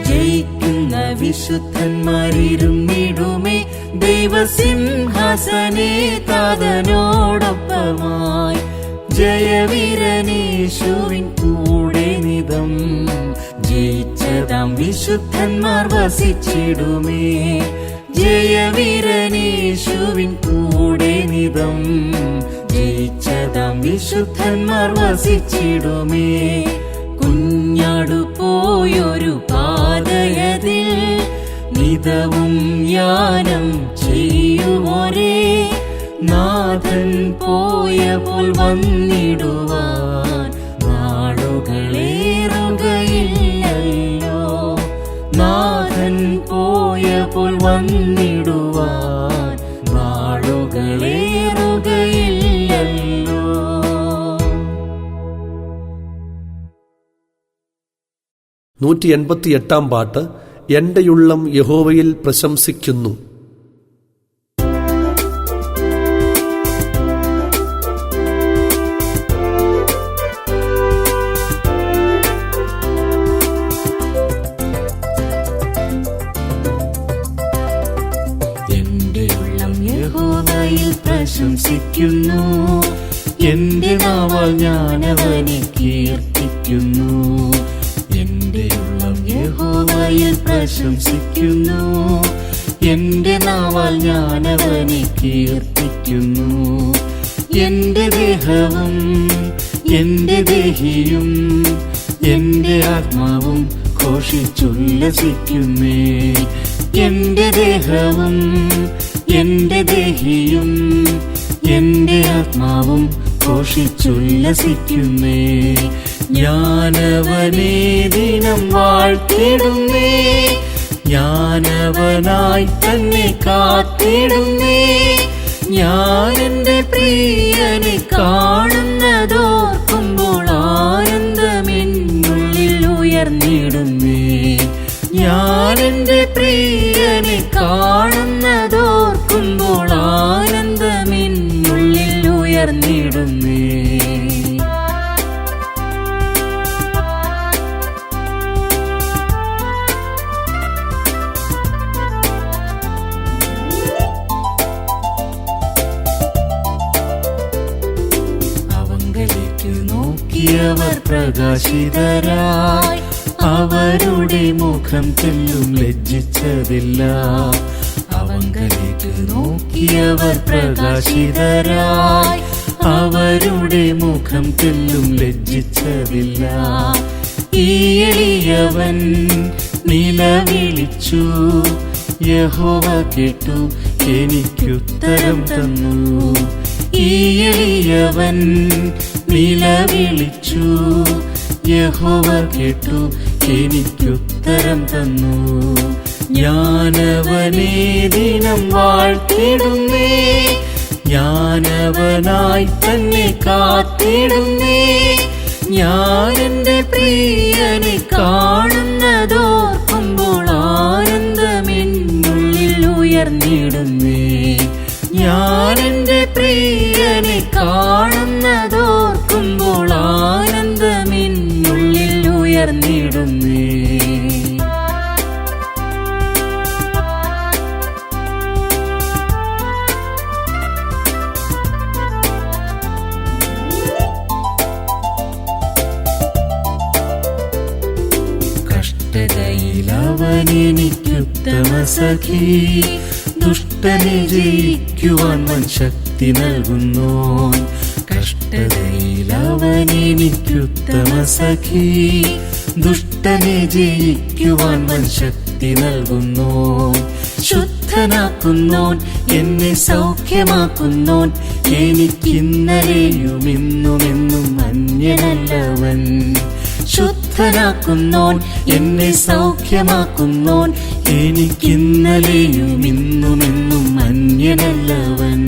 ജയിക്കുന്ന വിശുദ്ധന്മാരിരുന്നിടുമേ, ദൈവസിംഹാസനേ താതനോടൊപ്പമായി. ജയവീരനേശുവിൻ കൂടെ നിതം ജയിച്ചതാം വിശുദ്ധന്മാർ വസിച്ചിടുമേ. ജയവീരനേശുവിൻ കൂടെ നിതം ജയിച്ചതാം വിശുദ്ധന്മാർ വസിച്ചിടുമേ. കുഞ്ഞാടു പോയൊരു പാതയതിൽ നിതവും യാനം ചെയ്യുവോരേ, നാഥൻ പോയപ്പോൾ വന്നിടുവാൻ നാളുകളേറുകയില്ലല്ലോ. നാഥൻ നാളുകളേറുകയില്ലല്ലോ. 188 പാട്ട്. എന്റെയുള്ളം യഹോവയിൽ പ്രശംസിക്കുന്നു. യഹോവയിൽ പ്രശംസിക്കുന്നു, എന്റെ നാവാൽ ഞാനവനെ കീർത്തിക്കുന്നു. എന്റെ ഉള്ളം യഹോവയിൽ പ്രശംസിക്കുന്നു, എന്റെ നാവാൽ ഞാനവനെ കീർത്തിക്കുന്നു. എന്റെ ദേഹവും എന്റെ ദേഹിയും എന്റെ ആത്മാവും ഘോഷിച്ചുല്ലസിക്കുന്നേ. എന്റെ ദേഹവും എന്റെ ദേഹിയും എന്റെ ആത്മാവും ഘോഷിച്ചുല്ലസിക്കുന്നേ. ഞാനവനെ ദിനം വാഴ്ത്തിടുന്നേ, ഞാനവനായി തന്നെ കാത്തിടുന്നേ. ഞാൻ എന്റെ പ്രിയനെ കാണുന്നതോർക്കുമ്പോൾ ആനന്ദമെന്നുള്ളിൽ ഉയർന്നിടുന്നേ. ഞാൻ എന്റെ പ്രിയനെ കാണുന്നതോർക്കുമ്പോൾ ആനന്ദമെന്നുള്ളിൽ ഉയർന്നിടുന്നേ. അവങ്കലേക്ക് നോക്കിയവർ പ്രകാശിതരായി, അവരുടെ മുഖം തെല്ലും ലജ്ജിച്ചതില്ല. അവങ്കലേക്ക് നോക്കിയവർ പ്രകാശിതരായി, അവരുടെ മുഖം തെല്ലും ലജ്ജിച്ചതില്ല. ഈ എളിയവൻ നിലവിളിച്ചു, യഹോവ കേട്ടു എനിക്കുത്തരം തന്നു. ഈ എളിയവൻ നിലവിളിച്ചു, യഹോവ കേട്ടു എനിക്കുത്തരം തന്നു. ഞാനവനെ ദിനം വാഴ്ത്തിടുന്നേ, ഞാനവനായി തന്നെ കാത്തിടുന്നേ. ഞാൻ എന്റെ പ്രിയനെ കാണുന്നതോർക്കുമ്പോൾ ആനന്ദമെന്നുള്ളിൽ ഉയർന്നിടുന്നേ. ഞാൻ എന്റെ പ്രിയനെ കാണുന്നതോർക്കുമ്പോൾ ആനന്ദമെന്നുള്ളിൽ ഉയർന്നിടുന്നേ. കഷ്ടതയിൽ അവൻ എനിക്കുത്തമ സഖി, ദുഷ്ടനെ ജയിക്കുവാൻ വൻ ശക്തി നൽകുന്നോൻ. കഷ്ടതയിൽ അവൻ എനിക്കുത്തമ സഖി, ദുഷ്ടനെ ജയിക്കുവാൻ വൻ ശക്തി നൽകുന്നോൻ. ശുദ്ധനാക്കുന്നോൻ, എന്നെ സൗഖ്യമാക്കുന്നോൻ, എനിക്കിന്നലെയും ഇന്നുമെന്നും അന്യനല്ലവൻ. ശുദ്ധനാക്കുന്നോൻ, എന്നെ സൗഖ്യമാക്കുന്നോൻ, എനിക്കിന്നലെയും ഇന്നുമെന്നും അന്യനല്ലവൻ.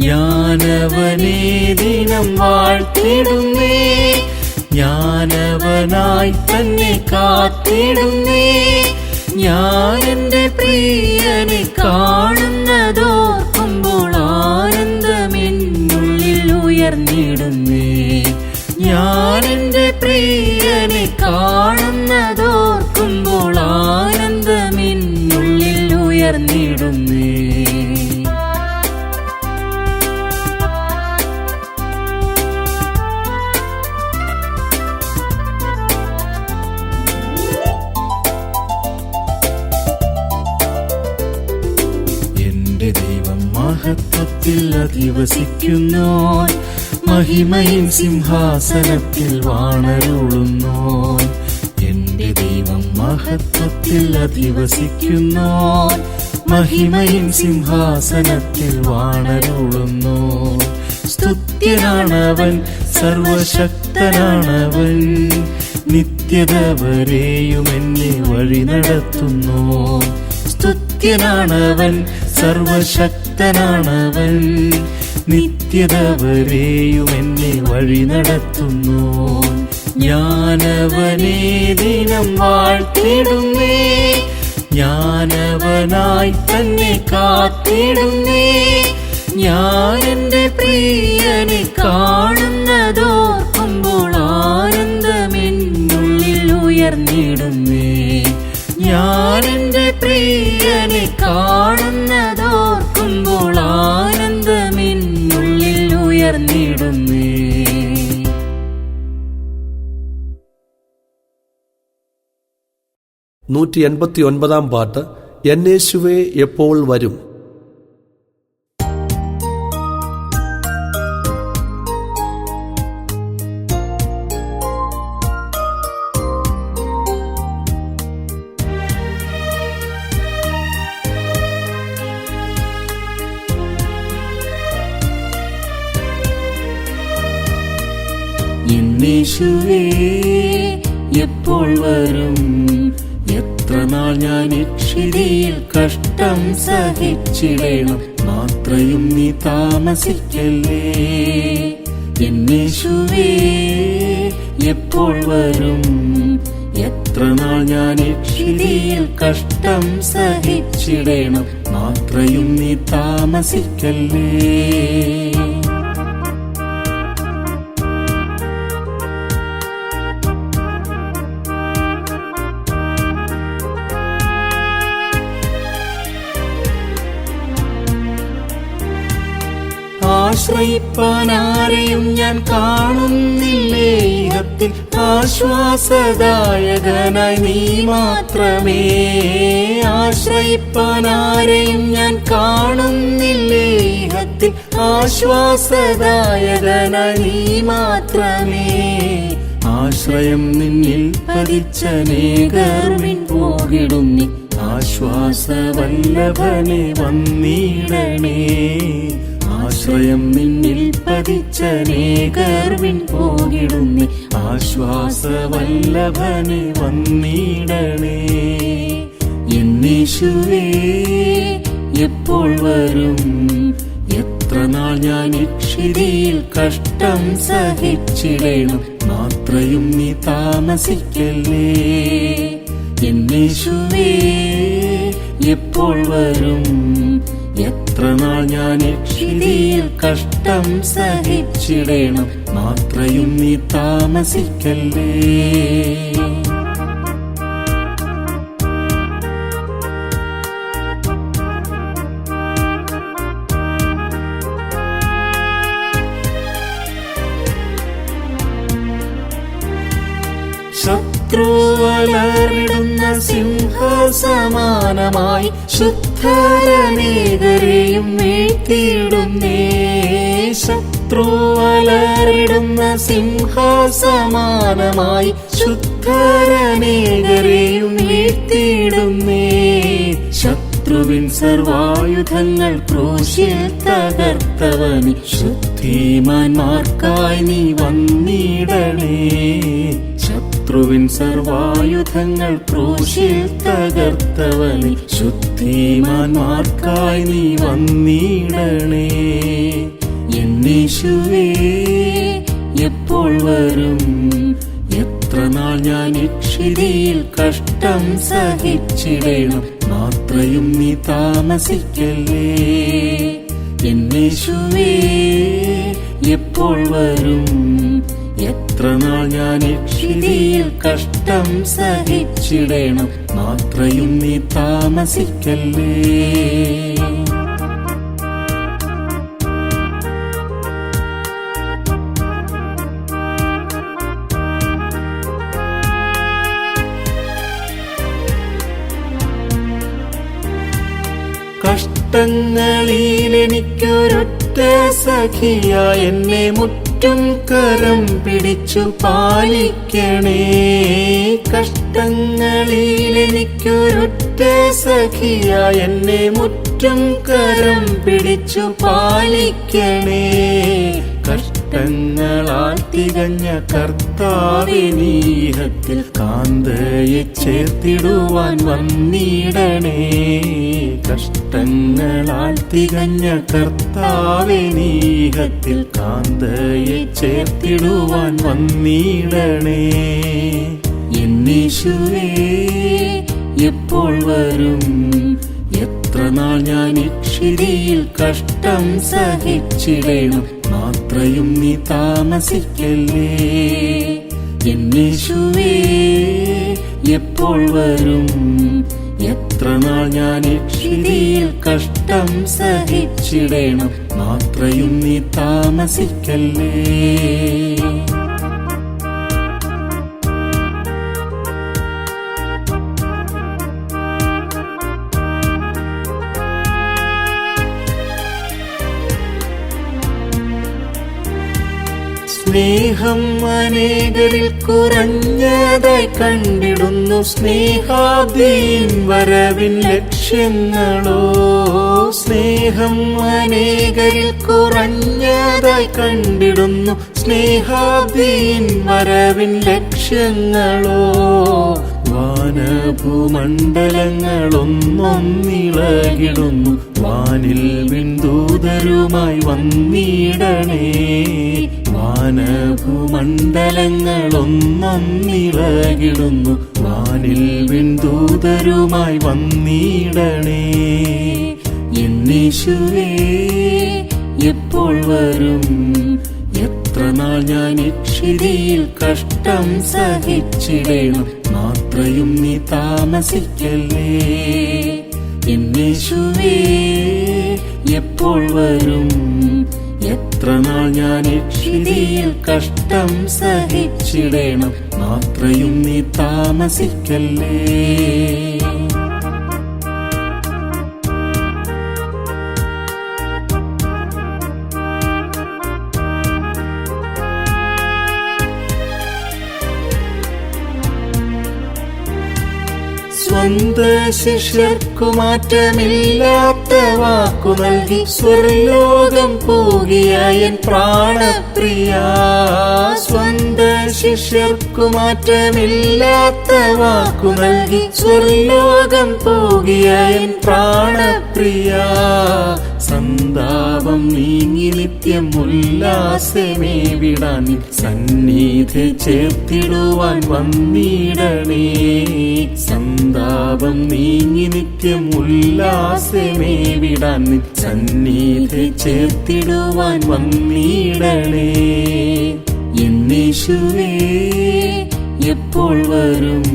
ഞാനവനെ ദിനം വാഴ്ത്തിടുന്നേ, ഞാനവനായി തന്നെ കാത്തിടുന്നേ. ഞാൻ എന്റെ പ്രിയനെ കാണുന്നതോർക്കുമ്പോൾ ആനന്ദമെന്നുള്ളിൽ ഉയർന്നിടുന്നേ. ഞാൻ എന്റെ പ്രിയനെ കാണുന്നതോർക്കുമ്പോൾ ആനന്ദമെന്നുള്ളിൽ ഉയർന്നിടുന്നേ. എന്റെ ദൈവം മഹത്വത്തിൽ അധിവസിക്കുന്നോൻ, മഹിമയിൻ സിംഹാസനത്തിൽ വാണരുളുന്നോൻ. എന്റെ ദൈവം മഹത്വത്തിൽ അധിവസിക്കുന്നോൻ, മഹിമയിൻ സിംഹാസനത്തിൽ വാണരുളുന്നോൻ. സ്തുത്യനാണവൻ, സർവശക്തനാണവൻ, നിത്യത വരെയും എന്നെ വഴി നടത്തുന്നോൻ. സ്തുത്യനാണവൻ, സർവശക്തനാണവൻ. നിത്യത വരെയും എന്നെ വഴി നടത്തുന്നു. ഞാനവനെ ദിനം വാഴ്ത്തിടുന്നേ, ഞാനവനായി തന്നെ കാത്തിടുന്നേ. ഞാൻ എൻ്റെ പ്രിയനെ കാണുന്നതോർക്കുമ്പോൾ ആനന്ദമെന്നുള്ളിൽ ഉയർന്നിടുന്നേ. ഞാൻ എൻ്റെ പ്രിയനെ കാണുന്നതോർക്കുമ്പോൾ ആനന്ദമെന്നുള്ളിൽ ഉയർന്നിടുന്നേ. പാട്ട് എന്നേശുവേ എപ്പോൾ വരും. എന്നേശുവേ എപ്പോൾ വരും. എത്ര നാൾ ഞാൻ ഇക്ഷിതിയിൽ കഷ്ടം സഹിച്ചിടണം, മാത്രയും നീ താമസിക്കല്ലേ. എന്നേശുവേ എപ്പോൾ വരും. എത്ര നാൾ ഞാൻ ഇക്ഷിതിയിൽ കഷ്ടം സഹിച്ചിടണം, മാത്രയും നീ താമസിക്കല്ലേ. ആശ്രയിപ്പാനാരെയും ഞാൻ കാണുന്നില്ലേ ഇഹത്തിൽ, ആശ്വാസദായകനായി നീ മാത്രമേ. ആശ്രയിപ്പാനാരെയും ഞാൻ കാണുന്നില്ലേ ഇഹത്തിൽ, ആശ്വാസദായകനായി നീ മാത്രമേ. ആശ്രയം നിന്നിൽ പതിച്ചനേകർ പോകിടുന്നി, ആശ്വാസവല്ലഭനെ വന്നിടണേ. ആശ്രയം നിന്നിൽ പതിച്ചനേകർ പോകിടുന്നി, ആശ്വാസവല്ലഭനെ വന്നിടണേ. എന്നേശുവേ എപ്പോൾ വരും. എത്ര നാൾ ഞാൻ ഇക്ഷിതിയിൽ കഷ്ടം സഹിച്ചിടണം, മാത്രയും നീ താമസിക്കല്ലേ. എന്നേശുവേ എപ്പോൾ വരും. എത്ര നാൾ ഞാൻ ഇക്ഷിതിയിൽ കഷ്ടം സഹിച്ചിടണം, മാത്രയും നീ താമസിക്കല്ലേ. ശത്രുവലറിടുന്ന സിംഹസമാനമായി ശുദ്ധരനേകരെയും വീഴ്ത്തിയിടുന്നേ. ശത്രുവലറിടുന്ന സിംഹസമാനമായി ശുദ്ധരനേകരെയും വീഴ്ത്തിയിടുന്നേ. ശത്രുവിൻ സർവായുധങ്ങൾ ക്രൂശിൽ തകർത്തവനി, ശുദ്ധിമാന്മാർക്കായി നീ വന്നിടണേ. ശത്രുവിൻ സർവായുധങ്ങൾ ക്രൂശിൽ തകർത്തവനി, ശുദ്ധിമാന്മാർക്കായി നീ വന്നിടണേ. എന്നേശുവേ എപ്പോൾ വരും. എത്ര നാൾ ഞാൻ ഇക്ഷിതിയിൽ കഷ്ടം സഹിച്ചിടണം, മാത്രയും നീ താമസിക്കല്ലേ. എന്നേശുവേ എപ്പോൾ വരും. എത്ര നാൾ ഞാൻ ഇക്ഷിതിയിൽ കഷ്ടം സഹിച്ചിടണം, മാത്രയും നീ താമസിക്കല്ലേ. കഷ്ടങ്ങളിൽ എനിക്കൊരൊറ്റ സഖിയായി എന്നെ മുറ്റും കരം പിടിച്ചു പാലിക്കണേ. കഷ്ടങ്ങളിൽ എനിക്കൊരൊറ്റ സഖിയായി എന്നെ മുറ്റും കരം പിടിച്ചു പാലിക്കണേ. കഷ്ടങ്ങളാൽ തികഞ്ഞ കർത്താവേ നീഹത്തിൽ കാന്തയെ ചേർത്തിടുവാൻ വന്നിടണേ. കഷ്ടങ്ങളാൽ തികഞ്ഞ കർത്താവേ നീഹത്തിൽ കാന്തയെ ചേർത്തിടുവാൻ വന്നിടണേ. എന്നീശുവേ എപ്പോൾ വരും? എത്ര നാൾ ഞാൻ ഇക്ഷിതിയിൽ കഷ്ടം സഹിച്ചിടേണം, മാത്രയും നീ താമസിക്കല്ലേ. എന്നീശുവേ എപ്പോൾ വരും? എത്ര നാൾ ഞാൻ ഇക്ഷിതിയിൽ കഷ്ടം സഹിച്ചിടേണം, മാത്രയും നീ താമസിക്കല്ലേ. സ്നേഹം അനേകരിൽ കുറഞ്ഞതായി കണ്ടിടുന്നു, സ്നേഹാബ്ദിൻ വരവിൻ ലക്ഷ്യങ്ങളോ. സ്നേഹം അനേകരിൽ കുറഞ്ഞതായി കണ്ടിടുന്നു, സ്നേഹാബ്ദിൻ വരവിൻ ലക്ഷ്യങ്ങളോ. വാനഭൂമണ്ഡലങ്ങളൊന്നൊന്നിളകിടുന്നു, വാനിൽ വിൺദൂതരുമായി വന്നിടണേ. വാനഭൂമണ്ഡലങ്ങളൊന്നൊന്നിളകിടുന്നു, വാനിൽ വിൺദൂതരുമായി വന്നിടണേ. എന്നീശുവേ എപ്പോൾ വരും? എത്ര നാൾ ഞാൻ ഇക്ഷിതിയിൽ കഷ്ടം സഹിച്ചിടേണം, മാത്രയും നീ താമസിക്കല്ലേ. എന്നീശുവേ എപ്പോൾ വരും? എത്ര നാൾ ഞാൻ ഇക്ഷിതിയിൽ കഷ്ടം സഹിച്ചിടേണം, മാത്രയും നീ താമസിക്കല്ലേ. 12 ശിഷ്യർക്കു മാറ്റമില്ലാത്ത വാക്കു നൽകി സ്വർലോകം പോകിയ എൻ പ്രാണപ്രിയ. 12 ശിഷ്യർക്കു മാറ്റമില്ലാത്ത വാക്കു നൽകി സ്വർലോകം പോകിയ എൻ പ്രാണപ്രിയ. സന്താപം നീങ്ങി നിത്യം ഉല്ലാസമേ വിടാൻ സന്നിധി ചേർത്തിടുവാൻ വന്നിടണേ. സന്താപം നീങ്ങി നിത്യം ഉല്ലാസമേ വിടാൻ സന്നിധി ചേർത്തിടുവാൻ വന്നിടണേ. എന്നീശുവേ എപ്പോൾ വരും?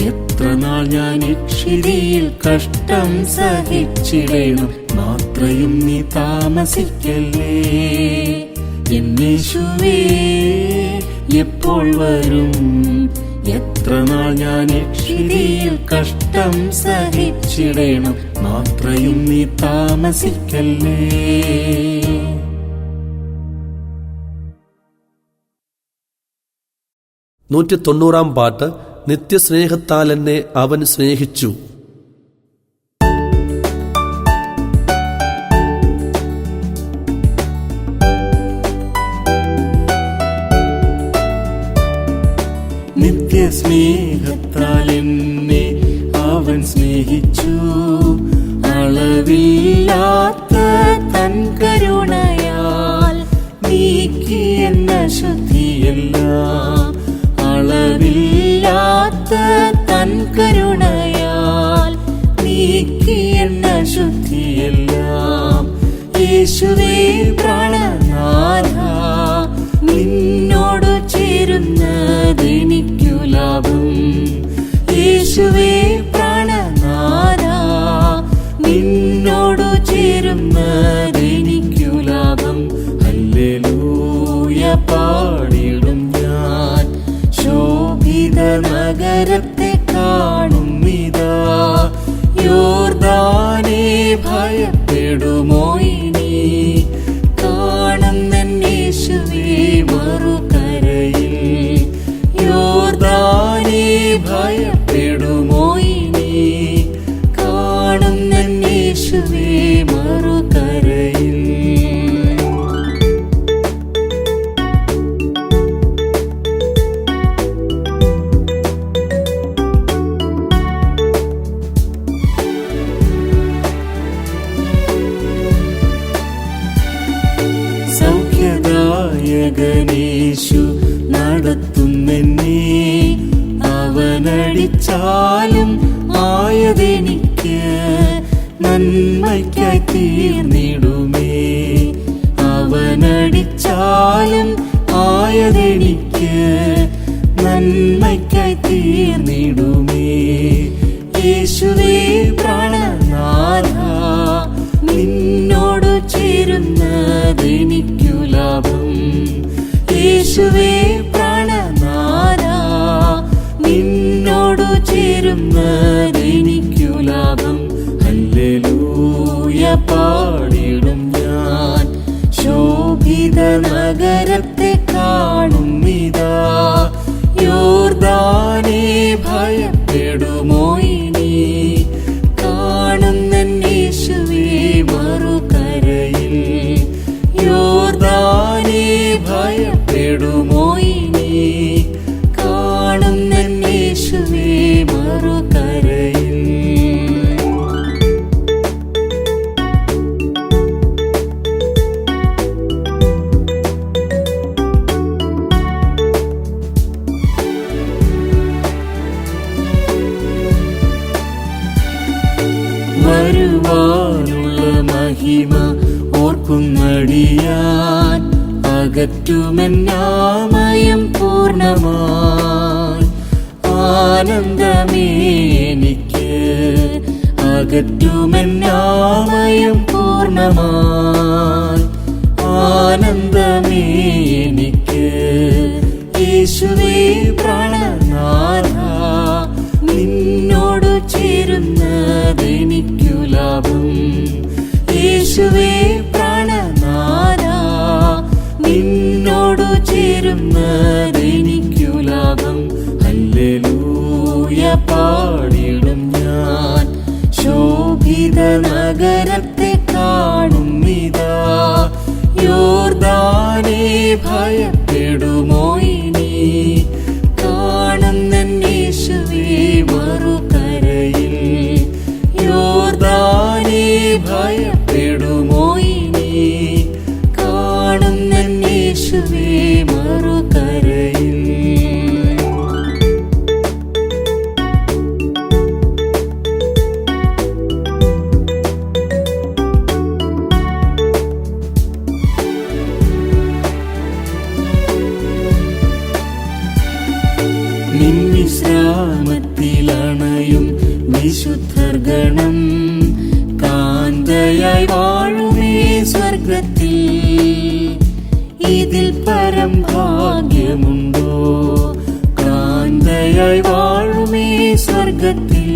എത്ര നാൾ ഞാൻ ഇക്ഷിതിയിൽ കഷ്ടം സഹിച്ചിടേണം, മാത്രയും നീ താമസിക്കല്ലേ. എന്നീശുവേ എപ്പോൾ വരും? എത്ര നാൾ ഞാൻ ഇക്ഷിതിയിൽ കഷ്ടം സഹിച്ചിടേണം, മാത്രയും നീ താമസിക്കല്ലേ. 190 പാട്ട്. നിത്യസ്നേഹത്താൽ എന്നെ അവൻ സ്നേഹിച്ചു. നിത്യസ്നേഹത്താൽ എന്നെ അവൻ സ്നേഹിച്ചു. അളവില്ലാത്ത തൻ കരുണയാൽ നീക്കി എന്ന ശുദ്ധിയെല്ലാം. അളവില്ലാത്ത തൻ കരുണയാൽ നീക്കി എന്ന ശുദ്ധിയെല്ലാം. യേശുവേ പ്രാണനാഥ, നിന്നോട് ചേരുന്നതെനിക്കു ലാഭം. യേശുവേ പ്രാണനാഥ, നിന്നോട് ചേരുന്നതെനിക്കു ലാഭം. ഹല്ലേലൂയ പാടിടും ഞാൻ, ശോഭിത നഗരത്തെ കാണുന്നിതാ. യോർദാനെ ഭയപ്പെടുമോ ഇനി? കാണുന്ന യേശുവേ മറു നായകനേശു നടത്തുന്നെന്നെ. അവനടിച്ചാലും ആയതെനിക്ക് നന്മയ്ക്കായി തീർന്നിടുമേ. അവനടിച്ചാലും ആയതെനിക്ക് നന്മയ്ക്കായി തീർന്നിടുമേ. യേശുവേ പ്രാണനാഥ, നിന്നോട് ചേരുന്നതെനിക്കു ലാഭം. യേശുവേ പ്രാണനാഥ, നിന്നോട് ചേരുന്നതെനിക്കു ലാഭം. ഹല്ലേലൂയ പാടിടും ഞാൻ, ശോഭിത നഗരത്തെ കാണുന്നിതാ. യോർദാനെ ഭയപ്പെടുമോ ഇനി, കാണുന്നേശുവേ മറുകരയിൽ. യോർദാനെ ഭയപ്പെടുമോ ഇനി, കാണുന്നേശുവേ മറുകരയിൽ. വരുവാനുള്ള മഹിമ ഓർക്കുന്നടിയാൻ, അകറ്റുമെന്നാമയം പൂർണ്ണമായി. ആനന്ദമേ എനിക്ക്, അകറ്റുമെന്നാമയം പൂർണ്ണമായി. ആനന്ദമേ എനിക്ക്. യേശുവേ പ്രാണനാഥ, നിന്നോട് ചേരുന്നതെനിക്കു ലാഭം. യേശുവേ പ്രാണനാഥ, നിന്നോട് ചേരുന്നതെനിക്കു ലാഭം. ഹല്ലേലൂയ പാടിടും ഞാൻ, ശോഭിത നഗരത്തെ കാണുന്നിതാ. യോർദാനെ ഭയപ്പെടുമോ ഇനി, കാണുന്നേശുവേ മറുകരയിൽ. യോർദാനെ ഭയപ്പെടുമോ ഇനി, കാണുന്നേശുവേ മറുകരയിൽ. നിൻവിശ്രാമത്തിലണയും വിശുദ്ധർ ഗണം, കാന്തയായി വാഴുമേ സ്വർഗത്തിൽ. ഇതിൽ പരം ഭാഗ്യമുണ്ടോ, കാന്തയായി വാഴുമേ സ്വർഗത്തിൽ.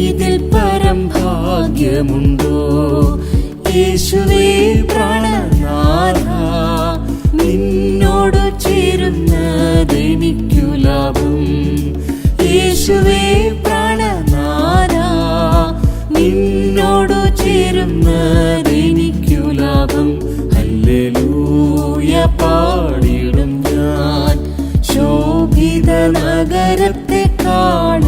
ഇതിൽ പരം ഭാഗ്യമുണ്ടോ. യേശുവേ പ്രാണനാഥ, നിന്നോട് ചേരുന്നതെനിക്കു ലാഭം. യേശുവേ പ്രാണനാഥ, നിന്നോട് ചേരുന്നതെനിക്കു ലാഭം. ഹല്ലേലൂയ പാടിടും ഞാൻ, ശോഭിത നഗരത്തെ കാണും.